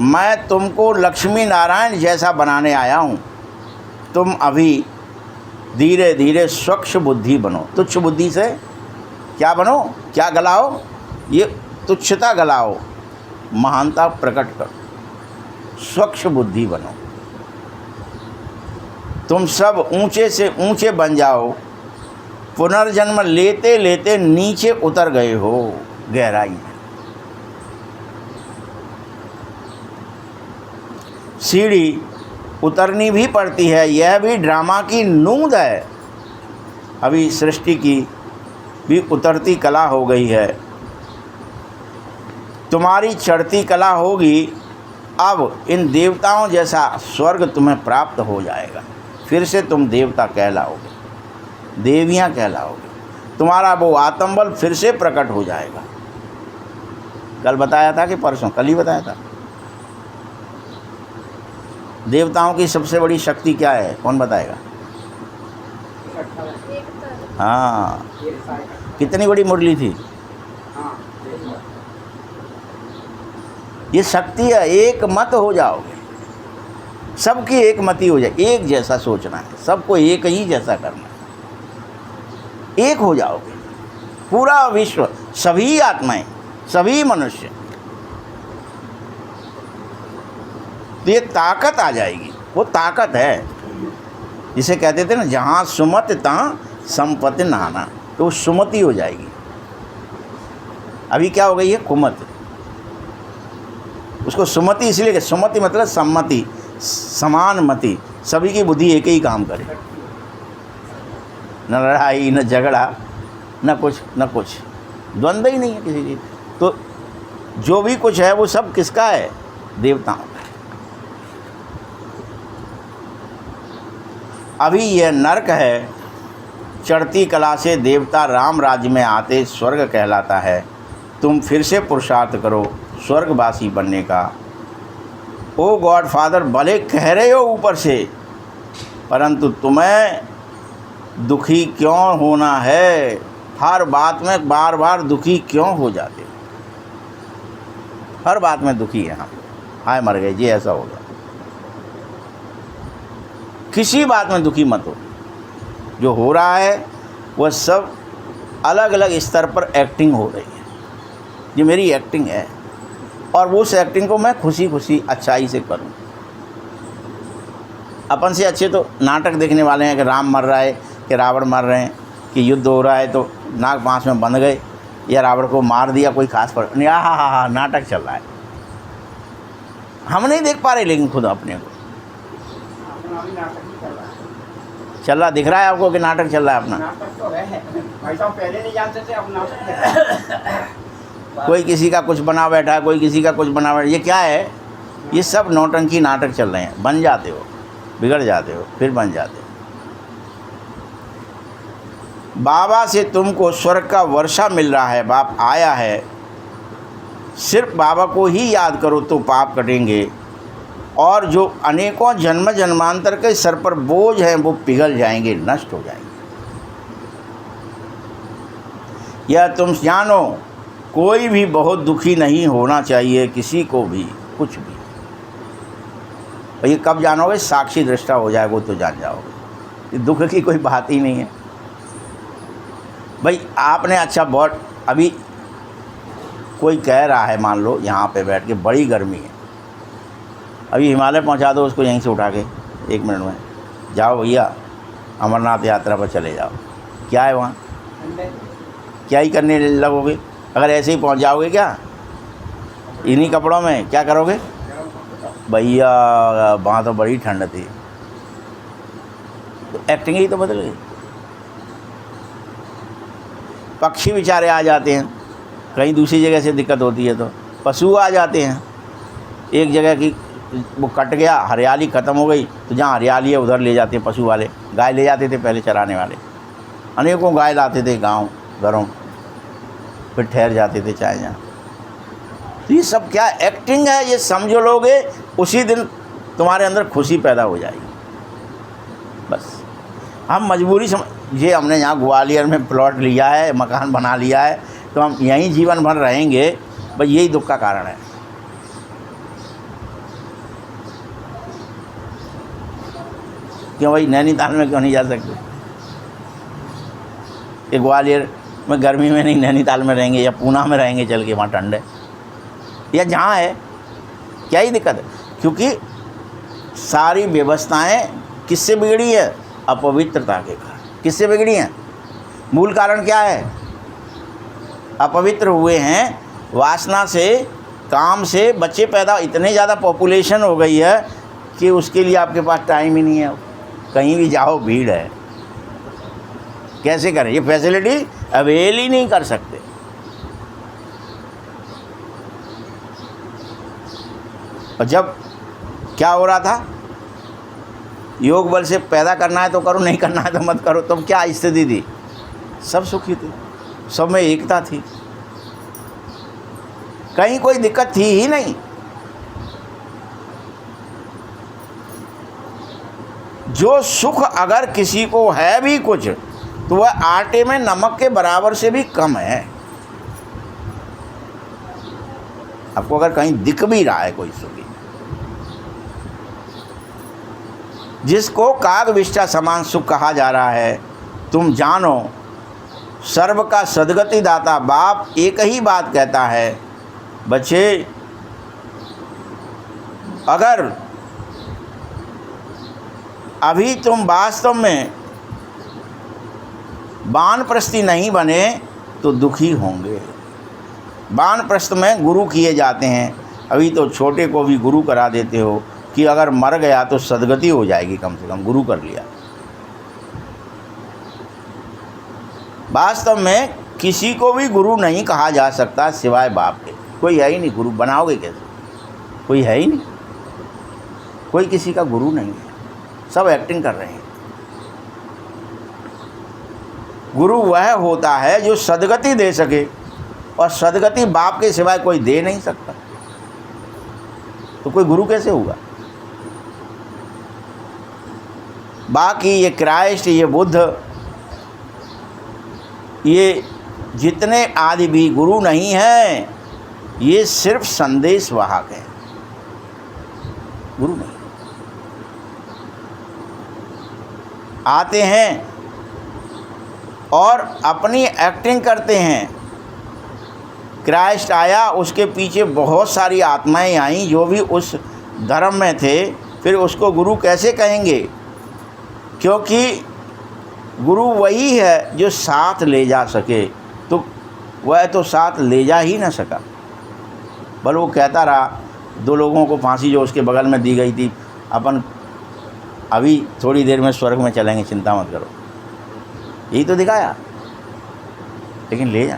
मैं तुमको लक्ष्मी नारायण जैसा बनाने आया हूँ। तुम अभी धीरे धीरे स्वच्छ बुद्धि बनो। तुच्छ बुद्धि से क्या बनो? क्या गलाओ? ये तुच्छता गलाओ, महानता प्रकट करो, स्वच्छ बुद्धि बनो। तुम सब ऊंचे से ऊंचे बन जाओ। पुनर्जन्म लेते लेते नीचे उतर गए हो गहराई में। सीढ़ी उतरनी भी पड़ती है, यह भी ड्रामा की नूंद है। अभी सृष्टि की भी उतरती कला हो गई है। तुम्हारी चढ़ती कला होगी अब इन देवताओं जैसा स्वर्ग तुम्हें प्राप्त हो जाएगा, फिर से तुम देवता कहलाओगे, देवियाँ कहलाओगे, तुम्हारा वो आत्मबल फिर से प्रकट हो जाएगा। कल बताया था कि परसों, कल ही बताया था। देवताओं की सबसे बड़ी शक्ति क्या है, कौन बताएगा? हाँ, कितनी बड़ी मुरली थी। ये शक्ति है, एक मत हो जाओगे, सबकी एक मति हो जाए, एक जैसा सोचना है, सबको एक ही जैसा करना है, एक हो जाओगे। पूरा विश्व, सभी आत्माएं, सभी मनुष्य, तो ये ताकत आ जाएगी। वो ताकत है जिसे कहते थे ना, जहाँ सुमत तहाँ संपत्ति नहाना, तो वो सुमति हो जाएगी। अभी क्या हो गई है? कुमत। उसको सुमति इसलिए कि सुमति मतलब सम्मति, समान मति, सभी की बुद्धि एक ही काम करे, न लड़ाई, न झगड़ा, न कुछ द्वंद्व ही नहीं है किसी चीज़। तो जो भी कुछ है वो सब किसका है? देवताओं का। अभी यह नरक है, चढ़ती कला से देवता राम राज्य में आते स्वर्ग कहलाता है। तुम फिर से पुरुषार्थ करो स्वर्गवासी बनने का। ओ गॉड फादर, भले कह रहे हो ऊपर से, परंतु तुम्हें दुखी क्यों होना है? हर बात में बार बार दुखी क्यों हो जाते हो? हर बात में दुखी है हम, हाय मर गए जी, ऐसा होगा। किसी बात में दुखी मत हो। जो हो रहा है वह सब अलग अलग स्तर पर एक्टिंग हो रही है। ये मेरी एक्टिंग है और उस एक्टिंग को मैं खुशी खुशी अच्छाई से करूं। अपन से अच्छे तो नाटक देखने वाले हैं कि राम मर रहा है, कि रावण मर रहे हैं, कि युद्ध हो रहा है तो नाग पाँच में बंध गए, या रावण को मार दिया, कोई खास फर्क नहीं। हाँ, नाटक चल रहा है। हम नहीं देख पा रहे लेकिन खुद अपने को चल रहा दिख रहा है आपको कि नाटक चल रहा है अपना। नाटक तो है भाई साहब, पहले नहीं जानते थे, अब नाटक है। कोई किसी का कुछ बना बैठा है, कोई किसी का कुछ बना बैठा। ये क्या है? ये सब नौटंकी नाटक चल रहे हैं। बन जाते हो, बिगड़ जाते हो, फिर बन जाते हो। बाबा से तुमको स्वर्ग का वर्षा मिल रहा है, बाप आया है। सिर्फ बाबा को ही याद करो तो पाप कटेंगे, और जो अनेकों जन्म जन्मांतर के सर पर बोझ हैं वो पिघल जाएंगे, नष्ट हो जाएंगे। यह तुम जानो, कोई भी बहुत दुखी नहीं होना चाहिए, किसी को भी, कुछ भी। और ये कब जानोगे? साक्षी दृष्टा हो जाएगा तो जान जाओगे। दुख की कोई बात ही नहीं है भाई। आपने अच्छा बहुत, अभी कोई कह रहा है, मान लो यहाँ पे बैठ के बड़ी गर्मी है, अभी हिमालय पहुँचा दो उसको यहीं से उठा के 1 मिनट में, जाओ भैया अमरनाथ यात्रा पर चले जाओ। क्या है वहाँ? क्या ही करने लगोगे? अगर ऐसे ही पहुँच जाओगे क्या इन्हीं कपड़ों में, क्या करोगे? भैया वहाँ तो बड़ी ठंड थी। तो एक्टिंग ही तो बदल गई। पक्षी बेचारे आ जाते हैं, कहीं दूसरी जगह से दिक्कत होती है तो पशु आ जाते हैं। एक जगह की वो कट गया, हरियाली ख़त्म हो गई, तो जहाँ हरियाली है उधर ले जाते हैं पशु वाले। गाय ले जाते थे पहले चराने वाले, अनेकों गाय लाते थे गांव घरों, फिर ठहर जाते थे चाहे जहाँ। तो ये सब क्या एक्टिंग है? ये समझो लोगे, उसी दिन तुम्हारे अंदर खुशी पैदा हो जाएगी। बस हम मजबूरी ये हमने यहाँ ग्वालियर में प्लॉट लिया है, मकान बना लिया है, तो हम यहीं जीवन भर रहेंगे। बस यही दुख का कारण है। क्यों भाई नैनीताल में क्यों नहीं जा सकते? ये ग्वालियर में गर्मी में नहीं, नैनीताल में रहेंगे या पूना में रहेंगे चल के, वहाँ ठंड है, या जहाँ है, क्या ही दिक्कत है? क्योंकि सारी व्यवस्थाएं किससे बिगड़ी है? अपवित्रता के कारण। किससे बिगड़ी हैं? मूल कारण क्या है? अपवित्र हुए हैं वासना से, काम से। बच्चे पैदा, इतने ज़्यादा पॉपुलेशन हो गई है कि उसके लिए आपके पास टाइम ही नहीं है। कहीं भी जाओ भीड़ है, कैसे करें? ये फैसिलिटी अवेल ही नहीं कर सकते। और जब क्या हो रहा था, योग बल से पैदा करना है तो करो, नहीं करना है तो मत करो, तब क्या स्थिति थी, सब सुखी थे, सब में एकता थी, कहीं कोई दिक्कत थी ही नहीं। जो सुख अगर किसी को है भी कुछ तो वह आटे में नमक के बराबर से भी कम है। आपको अगर कहीं दिख भी रहा है कोई सुखी, जिसको कागविष्ठा समान सुख कहा जा रहा है, तुम जानो सर्व का सद्गति दाता बाप एक ही बात कहता है, बच्चे अगर अभी तुम वास्तव में वानप्रस्थी नहीं बने तो दुखी होंगे। वानप्रस्थ में गुरु किए जाते हैं, अभी तो छोटे को भी गुरु करा देते हो कि अगर मर गया तो सद्गति हो जाएगी, कम से कम गुरु कर लिया। वास्तव में किसी को भी गुरु नहीं कहा जा सकता सिवाय बाप के, कोई है ही नहीं। गुरु बनाओगे कैसे, कोई है ही नहीं, कोई किसी का गुरु नहीं है, सब एक्टिंग कर रहे हैं। गुरु वह होता है जो सद्गति दे सके, और सद्गति बाप के सिवाय कोई दे नहीं सकता, तो कोई गुरु कैसे होगा। बाकी ये क्राइस्ट, ये बुद्ध, ये जितने आदि भी गुरु नहीं हैं, ये सिर्फ संदेश वाहक हैं, गुरु नहीं। आते हैं और अपनी एक्टिंग करते हैं। क्राइस्ट आया, उसके पीछे बहुत सारी आत्माएं आईं जो भी उस धर्म में थे, फिर उसको गुरु कैसे कहेंगे, क्योंकि गुरु वही है जो साथ ले जा सके, तो वह तो साथ ले जा ही ना सका। बल वो कहता रहा, 2 लोगों को फांसी जो उसके बगल में दी गई थी, अपन अभी थोड़ी देर में स्वर्ग में चलेंगे, चिंता मत करो, यही तो दिखाया। लेकिन ले जा,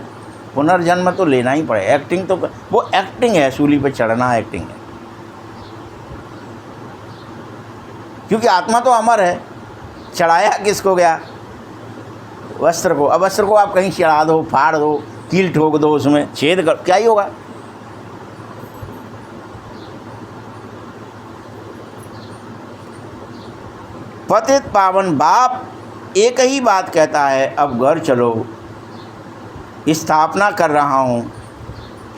पुनर्जन्म तो लेना ही पड़े। एक्टिंग तो वो एक्टिंग है, सूली पे चढ़ना एक्टिंग है, क्योंकि आत्मा तो अमर है। चढ़ाया किसको गया, वस्त्र को। अब वस्त्र को आप कहीं चढ़ा दो, फाड़ दो, कील ठोक दो, उसमें छेद कर, क्या ही होगा। पतित पावन बाप एक ही बात कहता है, अब घर चलो, स्थापना कर रहा हूँ,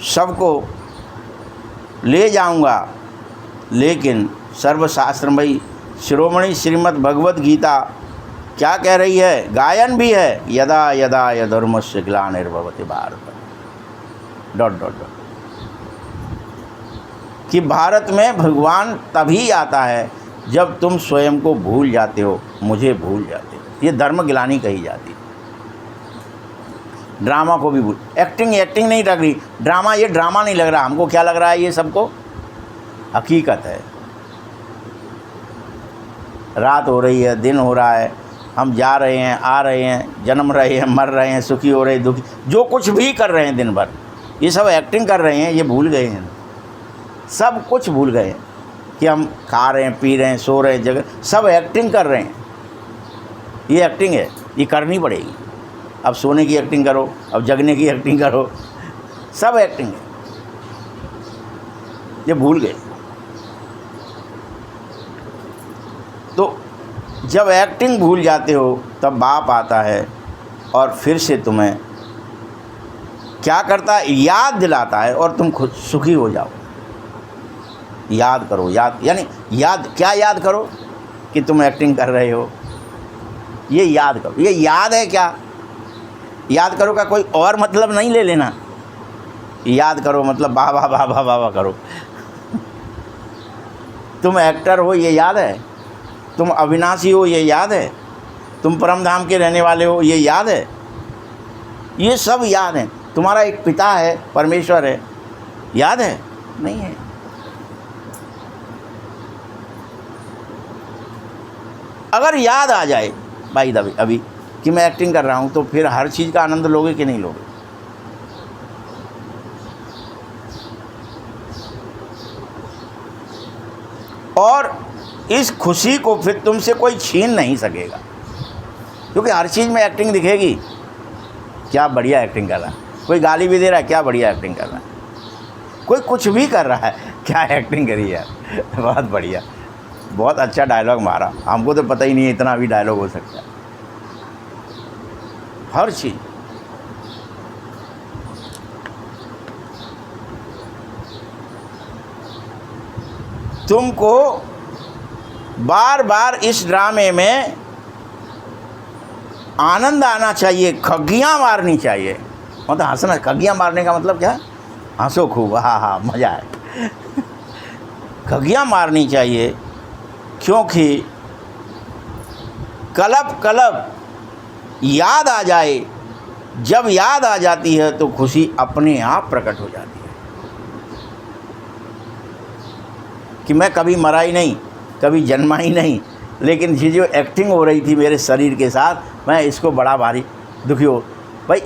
सबको ले जाऊँगा। लेकिन सर्वशास्त्रमयी शिरोमणि श्रीमद् भगवद गीता क्या कह रही है, गायन भी है, यदा यदा यधर्मस्य ग्लानिर्भवति भारत ... कि भारत में भगवान तभी आता है जब तुम स्वयं को भूल जाते हो, मुझे भूल जाते हो। ये धर्म ग्लानि कही जाती है। ड्रामा को भी भूल, एक्टिंग नहीं लग रही, ड्रामा, ये ड्रामा नहीं लग रहा हमको। क्या लग रहा है, ये सबको हकीकत है। रात हो रही है, दिन हो रहा है, हम जा रहे हैं, आ रहे हैं, जन्म रहे हैं, मर रहे हैं, सुखी हो रहे हैं, दुखी, जो कुछ भी कर रहे हैं दिन भर, ये सब एक्टिंग कर रहे हैं। ये भूल गए हैं, सब कुछ भूल गए हैं कि हम खा रहे हैं, पी रहे हैं, सो रहे हैं, जगह, सब एक्टिंग कर रहे हैं। ये एक्टिंग है, ये करनी पड़ेगी। अब सोने की एक्टिंग करो, अब जगने की एक्टिंग करो, सब एक्टिंग है। ये भूल गए। तो जब एक्टिंग भूल जाते हो तब बाप आता है और फिर से तुम्हें क्या करता है, याद दिलाता है, और तुम खुद सुखी हो जाओ। याद करो, याद यानी याद, क्या याद करो कि तुम एक्टिंग कर रहे हो, ये याद करो। ये याद है क्या, याद करो का कोई और मतलब नहीं ले लेना। याद करो मतलब वाह वाह वाह वाह वाह करो। तुम एक्टर हो, ये याद है। तुम अविनाशी हो, ये याद है। तुम परम धाम के रहने वाले हो, ये याद है। ये सब याद है। तुम्हारा एक पिता है, परमेश्वर है, याद है? नहीं है। अगर याद आ जाए भाई अभी कि मैं एक्टिंग कर रहा हूँ, तो फिर हर चीज़ का आनंद लोगे कि नहीं लोगे? इस खुशी को फिर तुमसे कोई छीन नहीं सकेगा, क्योंकि हर चीज़ में एक्टिंग दिखेगी। क्या बढ़िया एक्टिंग कर रहा है, कोई गाली भी दे रहा है, क्या बढ़िया एक्टिंग कर रहा है, कोई कुछ भी कर रहा है, क्या एक्टिंग करी यार, बहुत बढ़िया, बहुत अच्छा डायलॉग मारा। हमको तो पता ही नहीं है इतना भी डायलॉग हो सकता है। हर चीज़ तुमको बार बार इस ड्रामे में आनंद आना चाहिए, खग्गियाँ मारनी चाहिए। मतलब हंसना, खग्गियाँ मारने का मतलब क्या? हंसो खूब, हाँ हाँ मज़ा आए। खग्गियाँ मारनी चाहिए, क्योंकि कलब कलब याद आ जाए। जब याद आ जाती है तो खुशी अपने आप प्रकट हो जाती है कि मैं कभी मरा ही नहीं, कभी जन्मा ही नहीं, लेकिन ये जो एक्टिंग हो रही थी मेरे शरीर के साथ, मैं इसको बड़ा भारी दुखी हो। भाई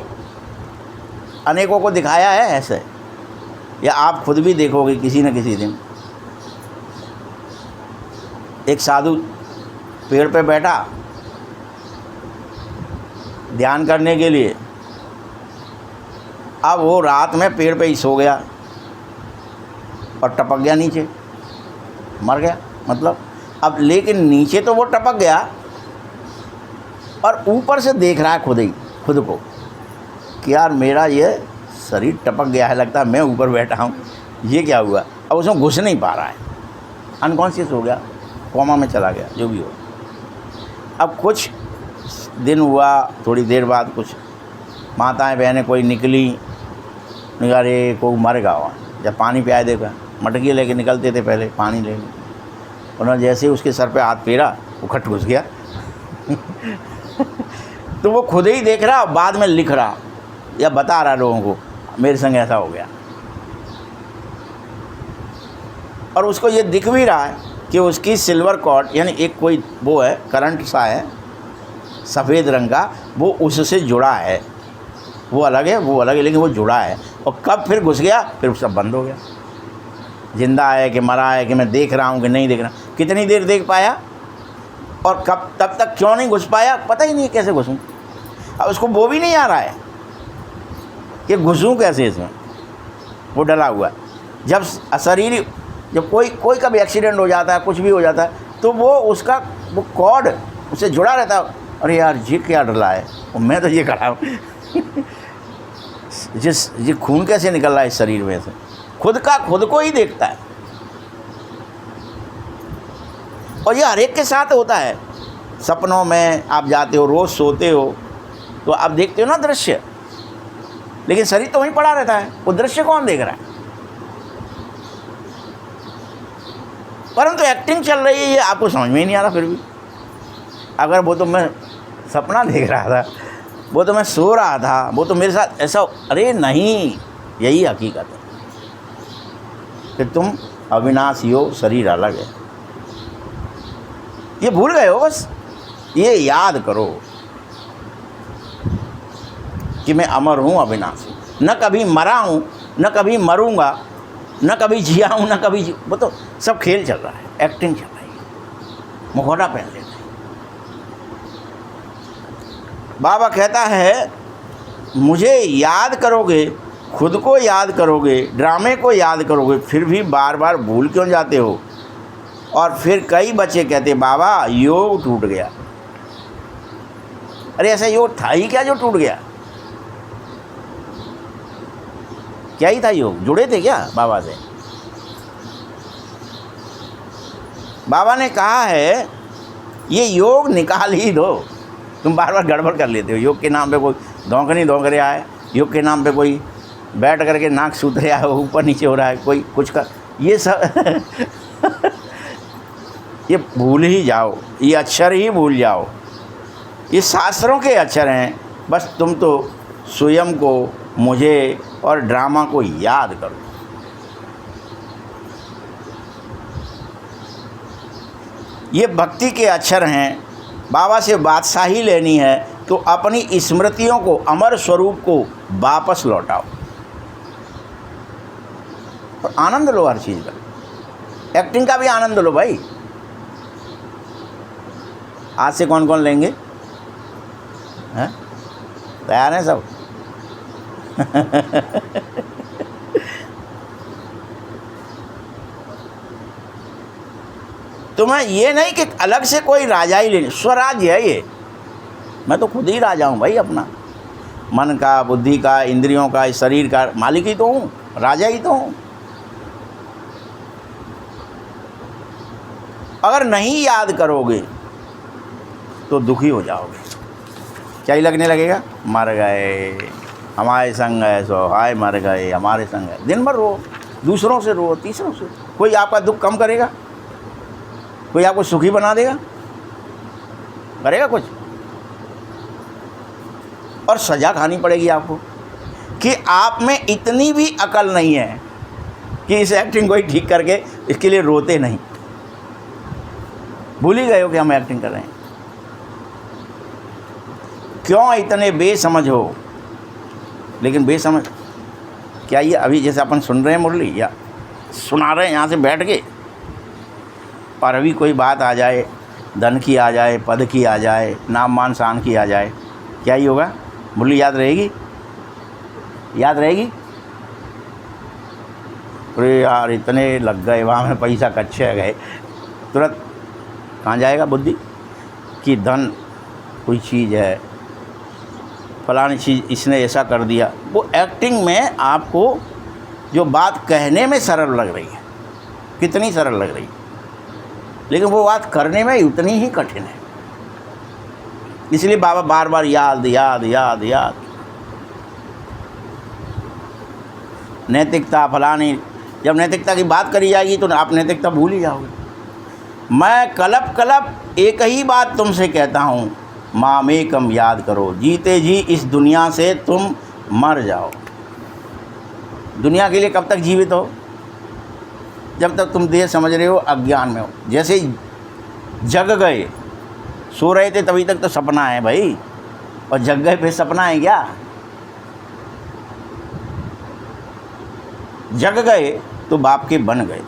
अनेकों को दिखाया है ऐसे, या आप खुद भी देखोगे किसी न किसी दिन। एक साधु पेड़ पे बैठा ध्यान करने के लिए, अब वो रात में पेड़ पे ही सो गया और टपक गया नीचे, मर गया। मतलब अब लेकिन नीचे तो वो टपक गया और ऊपर से देख रहा है खुद को कि यार मेरा ये शरीर टपक गया है, लगता है मैं ऊपर बैठा हूँ, ये क्या हुआ। अब उसमें घुस नहीं पा रहा है, अनकॉन्शियस हो गया, कोमा में चला गया, जो भी हो। अब कुछ दिन हुआ, थोड़ी देर बाद कुछ माताएं बहनें कोई निकली, अरे कोई मर गया हुआ, जब पानी पियाए देखा, मटकी लेके निकलते थे पहले पानी लेने, उन्होंने जैसे ही उसके सर पे हाथ फेरा वो खट घुस गया। तो वो खुद ही देख रहा, बाद में लिख रहा या बता रहा लोगों को, मेरे संग ऐसा हो गया। और उसको ये दिख भी रहा है कि उसकी सिल्वर कॉर्ड, यानी एक कोई वो है करंट सा है सफ़ेद रंग का, वो उससे जुड़ा है। वो अलग है, वो अलग है, लेकिन वो जुड़ा है। और कब फिर घुस गया, फिर सब बंद हो गया। जिंदा है कि मरा है कि मैं देख रहा हूँ कि नहीं देख रहा, कितनी देर देख पाया और कब, तब तक क्यों नहीं घुस पाया, पता ही नहीं कैसे घुसूँ। अब उसको वो भी नहीं आ रहा है कि घुसूँ कैसे इसमें, वो डला हुआ है। जब शरीर, जब कोई कभी एक्सीडेंट हो जाता है, कुछ भी हो जाता है, तो वो उसका वो कॉर्ड उससे जुड़ा रहता है। अरे यार ये क्या डला है, और मैं तो ये खड़ा हूँ। ये खून कैसे निकल रहा है इस शरीर में से, खुद को ही देखता है। और ये हर एक के साथ होता है। सपनों में आप जाते हो, रोज़ सोते हो तो आप देखते हो ना दृश्य, लेकिन शरीर तो वहीं पड़ा रहता है, वो दृश्य कौन देख रहा है। परंतु एक्टिंग चल रही है, ये आपको समझ में ही नहीं आ रहा। फिर भी अगर वो तो मैं सपना देख रहा था, वो तो मैं सो रहा था, वो तो मेरे साथ ऐसा, अरे नहीं, यही हकीकत है कि तुम अविनाशी हो, शरीर अलग है। ये भूल गए हो, बस ये याद करो कि मैं अमर हूँ, अविनाशी, न कभी मरा हूँ, न कभी मरूंगा, न कभी जिया हूँ, न कभी वो तो सब खेल चल रहा है, एक्टिंग चल रही है, मुखौटा पहन लेते हैं। बाबा कहता है मुझे याद करोगे, खुद को याद करोगे, ड्रामे को याद करोगे, फिर भी बार बार भूल क्यों जाते हो। और फिर कई बच्चे कहते बाबा योग टूट गया। अरे ऐसा योग था ही क्या जो टूट गया, क्या ही था योग, जुड़े थे क्या बाबा से। बाबा ने कहा है ये योग निकाल ही दो, तुम बार बार गड़बड़ कर लेते हो। योग के नाम पे कोई धौंकनी धौंक रहा है, योग के नाम पे कोई बैठ करके नाक सूत रहा है, ऊपर नीचे हो रहा है, कोई कुछ कर, ये सब ये भूल ही जाओ, ये अक्षर ही भूल जाओ। ये शास्त्रों के अक्षर हैं, बस तुम तो स्वयं को, मुझे और ड्रामा को याद करो। ये भक्ति के अक्षर हैं। बाबा से बादशाही लेनी है तो अपनी स्मृतियों को, अमर स्वरूप को वापस लौटाओ और आनंद लो हर चीज़ का। एक्टिंग का भी आनंद लो भाई, आज से कौन कौन लेंगे? हैं? तैयार हैं सब? तो मैं ये नहीं कि अलग से कोई राजा ही ले, स्वराज्य है ये। मैं तो खुद ही राजा हूँ भाई, अपना मन का, बुद्धि का, इंद्रियों का, इस शरीर का मालिक ही तो हूँ, राजा ही तो हूँ। अगर नहीं याद करोगे तो दुखी हो जाओगे। क्या ही लगने लगेगा? मर गए, हमारे संग है सो, हाय मर गए, हमारे संग है। दिन भर रो, दूसरों से रो, तीसरों से। कोई आपका दुख कम करेगा? कोई आपको सुखी बना देगा? करेगा कुछ? और सज़ा खानी पड़ेगी आपको कि आप में इतनी भी अकल नहीं है कि इस एक्टिंग को ही ठीक करके इसके लिए रोते नहीं। भूल ही गए हो कि हम एक्टिंग कर रहे हैं। क्यों इतने बेसमझ हो? लेकिन बेसमझ क्या ये अभी जैसे अपन सुन रहे हैं मुरली या सुना रहे हैं यहाँ से बैठ के, और अभी कोई बात आ जाए, धन की आ जाए, पद की आ जाए, नाम मान शान की आ जाए, क्या ही होगा? मुरली याद रहेगी? याद रहेगी? अरे यार इतने लग गए, वहाँ में पैसा कच्चे गए, तुरंत कहाँ जाएगा बुद्धि कि धन कोई चीज़ है, फलानी चीज़ इसने ऐसा कर दिया। वो एक्टिंग में आपको जो बात कहने में सरल लग रही है, कितनी सरल लग रही है, लेकिन वो बात करने में उतनी ही कठिन है। इसलिए बाबा बार बार याद याद याद याद। नैतिकता फलानी, जब नैतिकता की बात करी जाएगी तो आप नैतिकता भूल ही जाओगे। मैं कलप कलप एक ही बात तुमसे कहता हूँ, मामेकम याद करो, जीते जी इस दुनिया से तुम मर जाओ। दुनिया के लिए कब तक जीवित हो? जब तक तुम देह समझ रहे हो, अज्ञान में हो। जैसे जग गए, सो रहे थे तभी तक तो सपना है भाई, और जग गए फिर सपना है क्या? जग गए तो बाप के बन गए,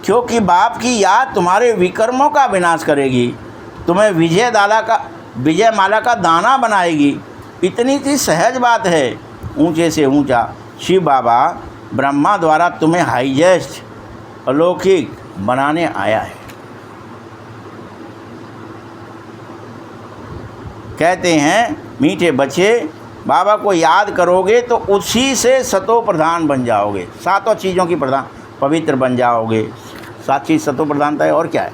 क्योंकि बाप की याद तुम्हारे विकर्मों का विनाश करेगी, तुम्हें विजय माला का दाना बनाएगी। इतनी सी सहज बात है। ऊंचे से ऊंचा शिव बाबा ब्रह्मा द्वारा तुम्हें हाईएस्ट अलौकिक बनाने आया है। कहते हैं मीठे बच्चे, बाबा को याद करोगे तो उसी से सतो प्रधान बन जाओगे। सातों चीज़ों की प्रधान, पवित्र बन जाओगे। सात चीज़ सतो प्रधानता है, और क्या है?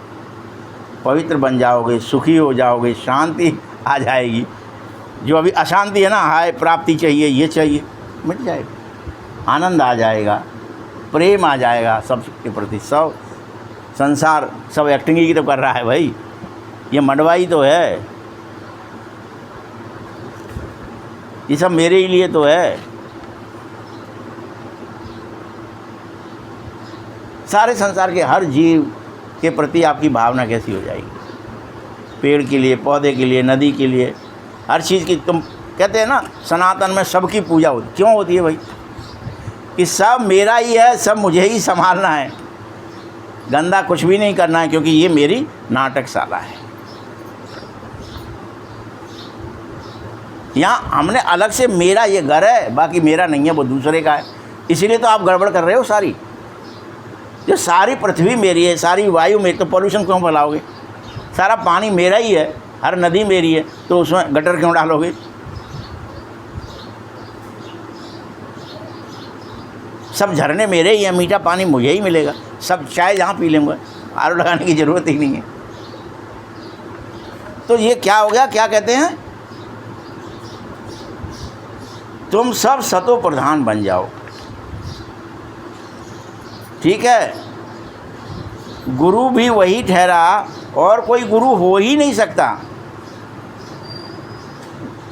पवित्र बन जाओगे, सुखी हो जाओगे, शांति आ जाएगी। जो अभी अशांति है ना, हाय प्राप्ति चाहिए, ये चाहिए, मिट जाएगा। आनंद आ जाएगा, प्रेम आ जाएगा सब के प्रति। सब संसार सब एक्टिंग ही तो कर रहा है भाई, ये मडवाई तो है, ये सब मेरे ही लिए तो है। सारे संसार के हर जीव के प्रति आपकी भावना कैसी हो जाएगी? पेड़ के लिए, पौधे के लिए, नदी के लिए, हर चीज़ की। तुम कहते हैं ना सनातन में सबकी पूजा होती, क्यों होती है भाई? कि सब मेरा ही है, सब मुझे ही संभालना है, गंदा कुछ भी नहीं करना है, क्योंकि ये मेरी नाटकशाला है। यहाँ हमने अलग से, मेरा ये घर है, बाकी मेरा नहीं है, वो दूसरे का है। इसीलिए तो आप गड़बड़ कर रहे हो सारी। जो सारी पृथ्वी मेरी है, सारी वायु मेरी, तो पॉल्यूशन क्यों फैलाओगे? सारा पानी मेरा ही है, हर नदी मेरी है, तो उसमें गटर क्यों डालोगे? सब झरने मेरे ही हैं, मीठा पानी मुझे ही मिलेगा, सब चाय जहाँ पी लेंगे, आर ओ लगाने की ज़रूरत ही नहीं है। तो ये क्या हो गया? क्या कहते हैं? तुम सब सतो प्रधान बन जाओ, ठीक है? गुरु भी वही ठहरा, और कोई गुरु हो ही नहीं सकता।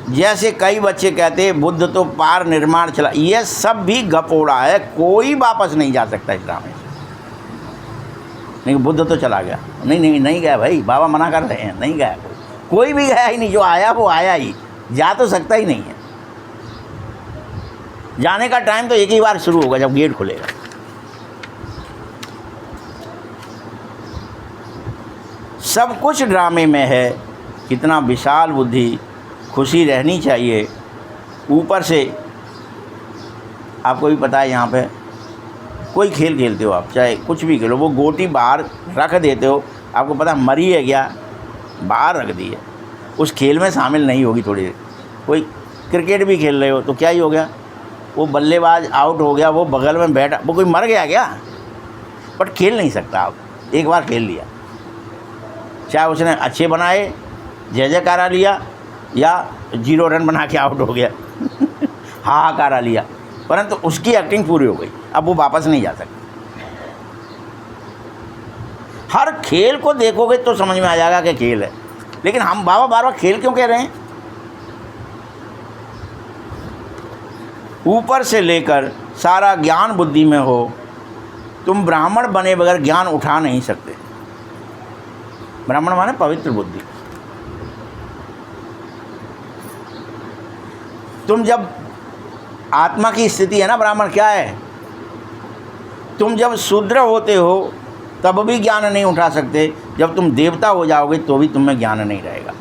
जैसे कई बच्चे कहते हैं बुद्ध तो पार निर्माण चला, ये सब भी गपोड़ा है, कोई वापस नहीं जा सकता इस राह में। नहीं, बुद्ध तो चला गया, नहीं गया भाई, बाबा मना कर रहे हैं, नहीं गया कोई भी गया ही नहीं। जो आया वो आया ही, जा तो सकता ही नहीं है। जाने का टाइम तो एक ही बार शुरू होगा, जब गेट खुलेगा। सब कुछ ड्रामे में है, कितना विशाल बुद्धि, खुशी रहनी चाहिए। ऊपर से आपको भी पता है, यहाँ पे कोई खेल खेलते हो आप, चाहे कुछ भी खेलो, वो गोटी बाहर रख देते हो, आपको पता मरी है क्या, बाहर रख दी है, उस खेल में शामिल नहीं होगी थोड़ी देर। कोई क्रिकेट भी खेल रहे हो तो क्या ही हो गया, वो बल्लेबाज आउट हो गया, वो बगल में बैठा, वो कोई मर गया क्या, बट खेल नहीं सकता आप, एक बार खेल लिया, चाहे उसने अच्छे बनाए, जय जयकारा लिया, या 0 रन बना के आउट हो गया हाहाकारा लिया, परंतु उसकी एक्टिंग पूरी हो गई, अब वो वापस नहीं जा सकता। हर खेल को देखोगे तो समझ में आ जाएगा कि खेल है, लेकिन हम बाबा बार बार खेल क्यों कह रहे हैं? ऊपर से लेकर सारा ज्ञान बुद्धि में हो, तुम ब्राह्मण बने बगैर ज्ञान उठा नहीं सकते। ब्राह्मण माने पवित्र बुद्धि। तुम जब आत्मा की स्थिति है ना, ब्राह्मण क्या है, तुम जब शूद्र होते हो तब भी ज्ञान नहीं उठा सकते, जब तुम देवता हो जाओगे तो भी तुम्हें ज्ञान नहीं रहेगा।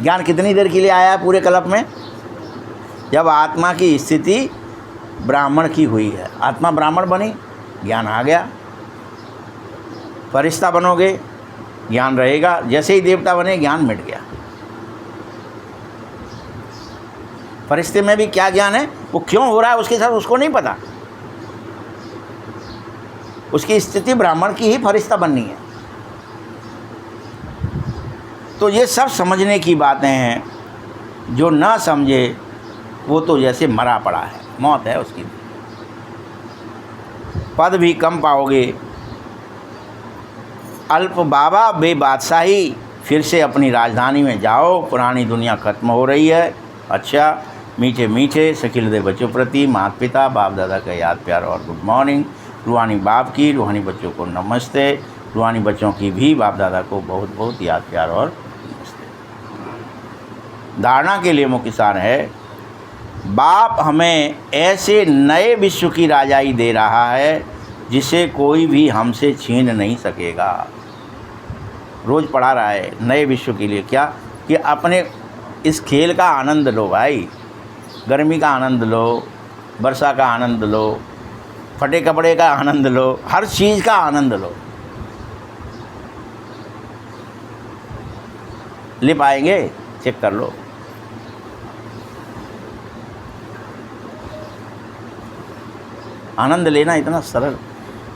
ज्ञान कितनी देर के लिए आया है पूरे कल्प में? जब आत्मा की स्थिति ब्राह्मण की हुई है, आत्मा ब्राह्मण बनी, ज्ञान आ गया। फरिश्ता बनोगे, ज्ञान रहेगा, जैसे ही देवता बने ज्ञान मिट गया। फरिश्ते में भी क्या ज्ञान है, वो क्यों हो रहा है उसके साथ उसको नहीं पता, उसकी स्थिति ब्राह्मण की ही फरिश्ता बननी है। तो ये सब समझने की बातें हैं, जो ना समझे वो तो जैसे मरा पड़ा है, मौत है उसकी। पद भी कम पाओगे। अल्प बाबा बेबादशाही, फिर से अपनी राजधानी में जाओ, पुरानी दुनिया खत्म हो रही है। अच्छा, मीठे मीठे सखिल दे बच्चों प्रति माता पिता बाप दादा का याद प्यार और गुड मॉर्निंग। रूहानी बाप की, रूहानी बच्चों को नमस्ते, रूहानी बच्चों की भी बाप दादा को बहुत बहुत याद प्यार और नमस्ते। धारणा के लिए मुख्य सार है, बाप हमें ऐसे नए विश्व की राजाई दे रहा है जिसे कोई भी हमसे छीन नहीं सकेगा। रोज़ पढ़ा रहा है नए विश्व के लिए, क्या कि अपने इस खेल का आनंद लो भाई, गर्मी का आनंद लो, वर्षा का आनंद लो, फटे कपड़े का आनंद लो, हर चीज़ का आनंद लो। ले पाएंगे? चेक कर लो। आनंद लेना इतना सरल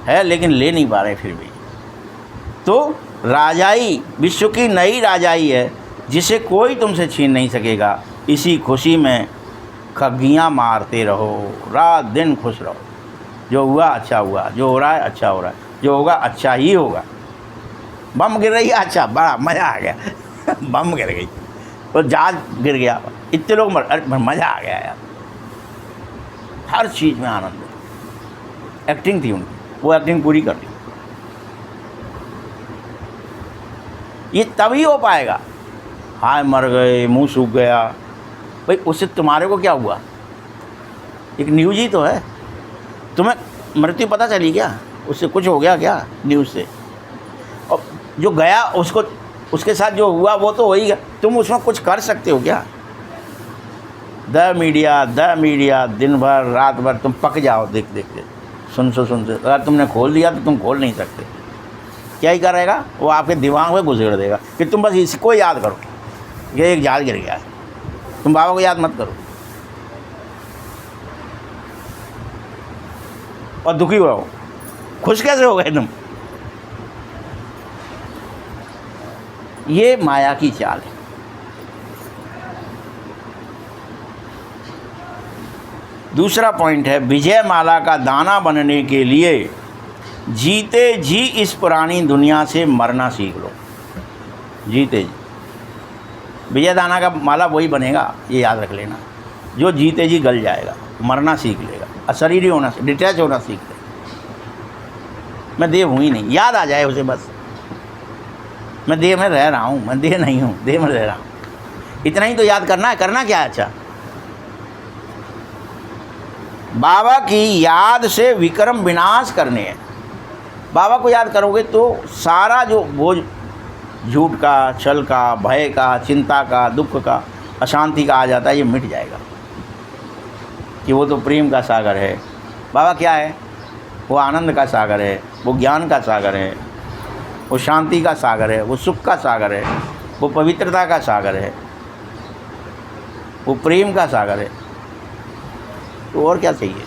है, लेकिन ले नहीं पा रहे फिर भी। तो राजाई, विश्व की नई राजाई है जिसे कोई तुमसे छीन नहीं सकेगा। इसी खुशी में खग्गियाँ मारते रहो, रात दिन खुश रहो। जो हुआ अच्छा हुआ, जो हो रहा है अच्छा हो रहा है, जो होगा अच्छा ही होगा। बम गिर रही है, अच्छा बड़ा मज़ा आ गया बम गिर गई तो जहाज गिर गया, इतने लोग मज़ा आ गया यार। हर चीज़ में आनंद है। एक्टिंग थी उनकी, वो एक्टिंग पूरी कर दी। ये तभी हो पाएगा। हाय मर गए, मुंह सूख गया, भाई उससे तुम्हारे को क्या हुआ? एक न्यूज़ ही तो है। तुम्हें मृत्यु पता चली क्या? उससे कुछ हो गया क्या न्यूज़ से? और जो गया उसको, उसके साथ जो हुआ वो तो हो ही गया, तुम उसमें कुछ कर सकते हो क्या? द मीडिया दिन भर रात भर तुम पक जाओ देख देख के, सुनते। अगर तुमने खोल दिया तो तुम खोल नहीं सकते। क्या ही करेगा वो? आपके दिमाग में घुसेड़ देगा कि तुम बस इसको याद करो, ये एक जहाज गिर गया है, तुम बाबा को याद मत करो और दुखी हो। खुश कैसे हो गए तुम? ये माया की चाल है। दूसरा पॉइंट है, विजय माला का दाना बनने के लिए जीते जी इस पुरानी दुनिया से मरना सीख लो। जीते जी विजय दाना का माला वही बनेगा, ये याद रख लेना, जो जीते जी गल जाएगा, मरना सीख लेगा, अशरीरी होना, डिटैच होना सीख लेगा। मैं देह हूँ ही नहीं, याद आ जाए उसे बस, मैं देह में रह रहा हूँ, मैं देह नहीं हूँ, देह में रह रहा हूँ, इतना ही तो याद करना है। करना क्या है? अच्छा, बाबा की याद से विक्रम विनाश करने हैं। बाबा को याद करोगे तो सारा जो बोझ झूठ का, छल का, भय का, चिंता का, दुख का, अशांति का आ जाता है, ये मिट जाएगा कि वो तो प्रेम का सागर है। बाबा क्या है? वो आनंद का सागर है, वो ज्ञान का सागर है, वो शांति का सागर है, वो सुख का सागर है, वो पवित्रता का सागर है, वो प्रेम का सागर है। तो और क्या चाहिए?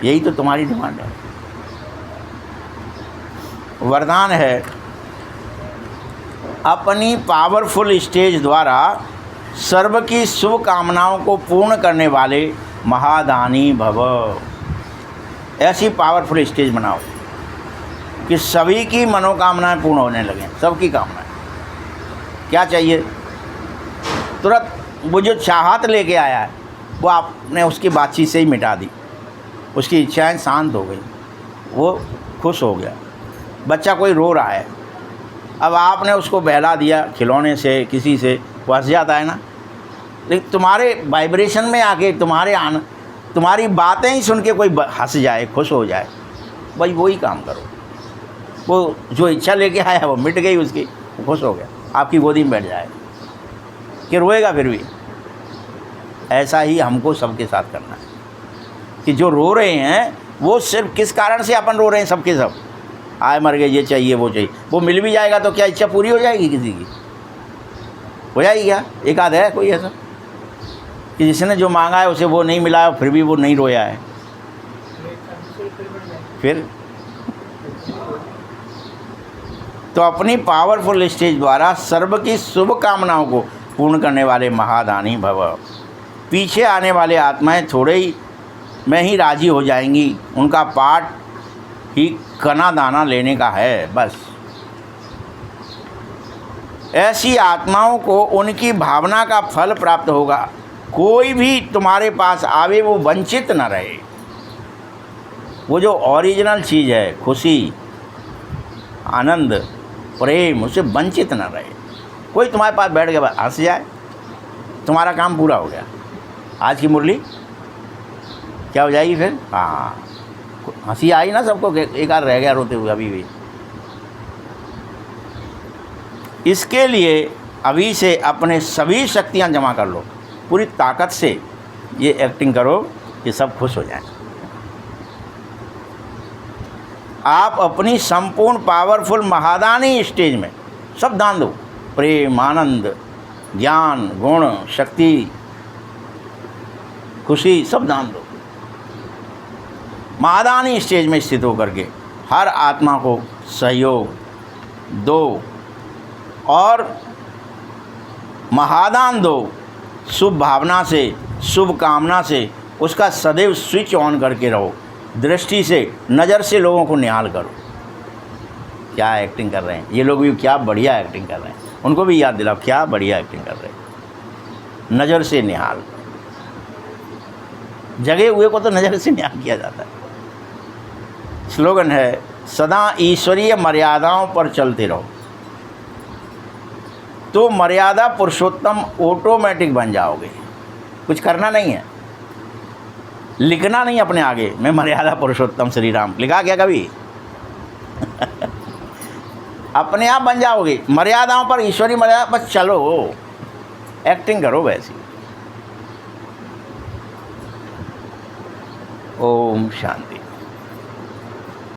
यही तो तुम्हारी डिमांड है। वरदान है, अपनी पावरफुल स्टेज द्वारा सर्व की शुभ कामनाओं को पूर्ण करने वाले महादानी भव। ऐसी पावरफुल स्टेज बनाओ कि सभी की मनोकामनाएं पूर्ण होने लगें। सबकी कामनाएं, क्या चाहिए? तुरंत वो जो चाहत लेके आया है वो आपने उसकी बातचीत से ही मिटा दी, उसकी इच्छाएं शांत हो गई, वो खुश हो गया। बच्चा कोई रो रहा है, अब आपने उसको बहला दिया खिलौने से, किसी से, वो हंस जाता है ना। लेकिन तुम्हारे वाइब्रेशन में आके तुम्हारी बातें ही सुन के कोई हंस जाए, खुश हो जाए, भाई वही काम करो। वो जो इच्छा लेके आया वो मिट गई उसकी, वो खुश हो गया, आपकी गोदी में बैठ जाए कि रोएगा फिर भी। ऐसा ही हमको सबके साथ करना है कि जो रो रहे हैं वो सिर्फ किस कारण से अपन रो रहे हैं, सबके सब आए मर गए, ये चाहिए वो चाहिए। वो मिल भी जाएगा तो क्या इच्छा पूरी हो जाएगी? किसी की हो जाएगी क्या? एक आध है कोई ऐसा कि जिसने जो मांगा है उसे वो नहीं मिला है फिर भी वो नहीं रोया है? फिर तो अपनी पावरफुल स्टेज द्वारा सर्व की शुभ कामनाओं को पूर्ण करने वाले महादानी भव। पीछे आने वाले आत्माएं थोड़े ही में ही राजी हो जाएंगी, उनका पाठ ही कना दाना लेने का है बस। ऐसी आत्माओं को उनकी भावना का फल प्राप्त होगा। कोई भी तुम्हारे पास आवे वो वंचित न रहे। वो जो ओरिजिनल चीज़ है, खुशी, आनंद, प्रेम, उससे वंचित न रहे। कोई तुम्हारे पास बैठ गया हंस जाए, तुम्हारा काम पूरा हो गया। आज की मुरली क्या हो जाएगी फिर? हाँ, हंसी आई ना सबको, एक आध रह गया रोते हुए अभी भी। इसके लिए अभी से अपने सभी शक्तियां जमा कर लो, पूरी ताकत से ये एक्टिंग करो कि सब खुश हो जाएं। आप अपनी संपूर्ण पावरफुल महादानी स्टेज में सब दान दो, प्रेम, आनंद, ज्ञान, गुण, शक्ति, खुशी, सब दान दो। महादानी स्टेज में स्थित होकर के हर आत्मा को सहयोग दो और महादान दो। शुभ भावना से, शुभ कामना से उसका सदैव स्विच ऑन करके रहो। दृष्टि से, नज़र से लोगों को निहाल करो। क्या एक्टिंग कर रहे हैं ये लोग भी, क्या बढ़िया एक्टिंग कर रहे हैं। उनको भी याद दिलाओ क्या बढ़िया एक्टिंग कर रहे हैं। नज़र से निहाल, जगे हुए को तो नज़र से निहाल किया जाता है। स्लोगन है, सदा ईश्वरीय मर्यादाओं पर चलते रहो तो मर्यादा पुरुषोत्तम ऑटोमेटिक बन जाओगे। कुछ करना नहीं है, लिखना नहीं अपने आगे, मैं मर्यादा पुरुषोत्तम श्री राम लिखा क्या कभी? अपने आप बन जाओगे। मर्यादाओं पर, ईश्वरीय मर्यादा पर चलो, एक्टिंग करो वैसी। ओम शांति।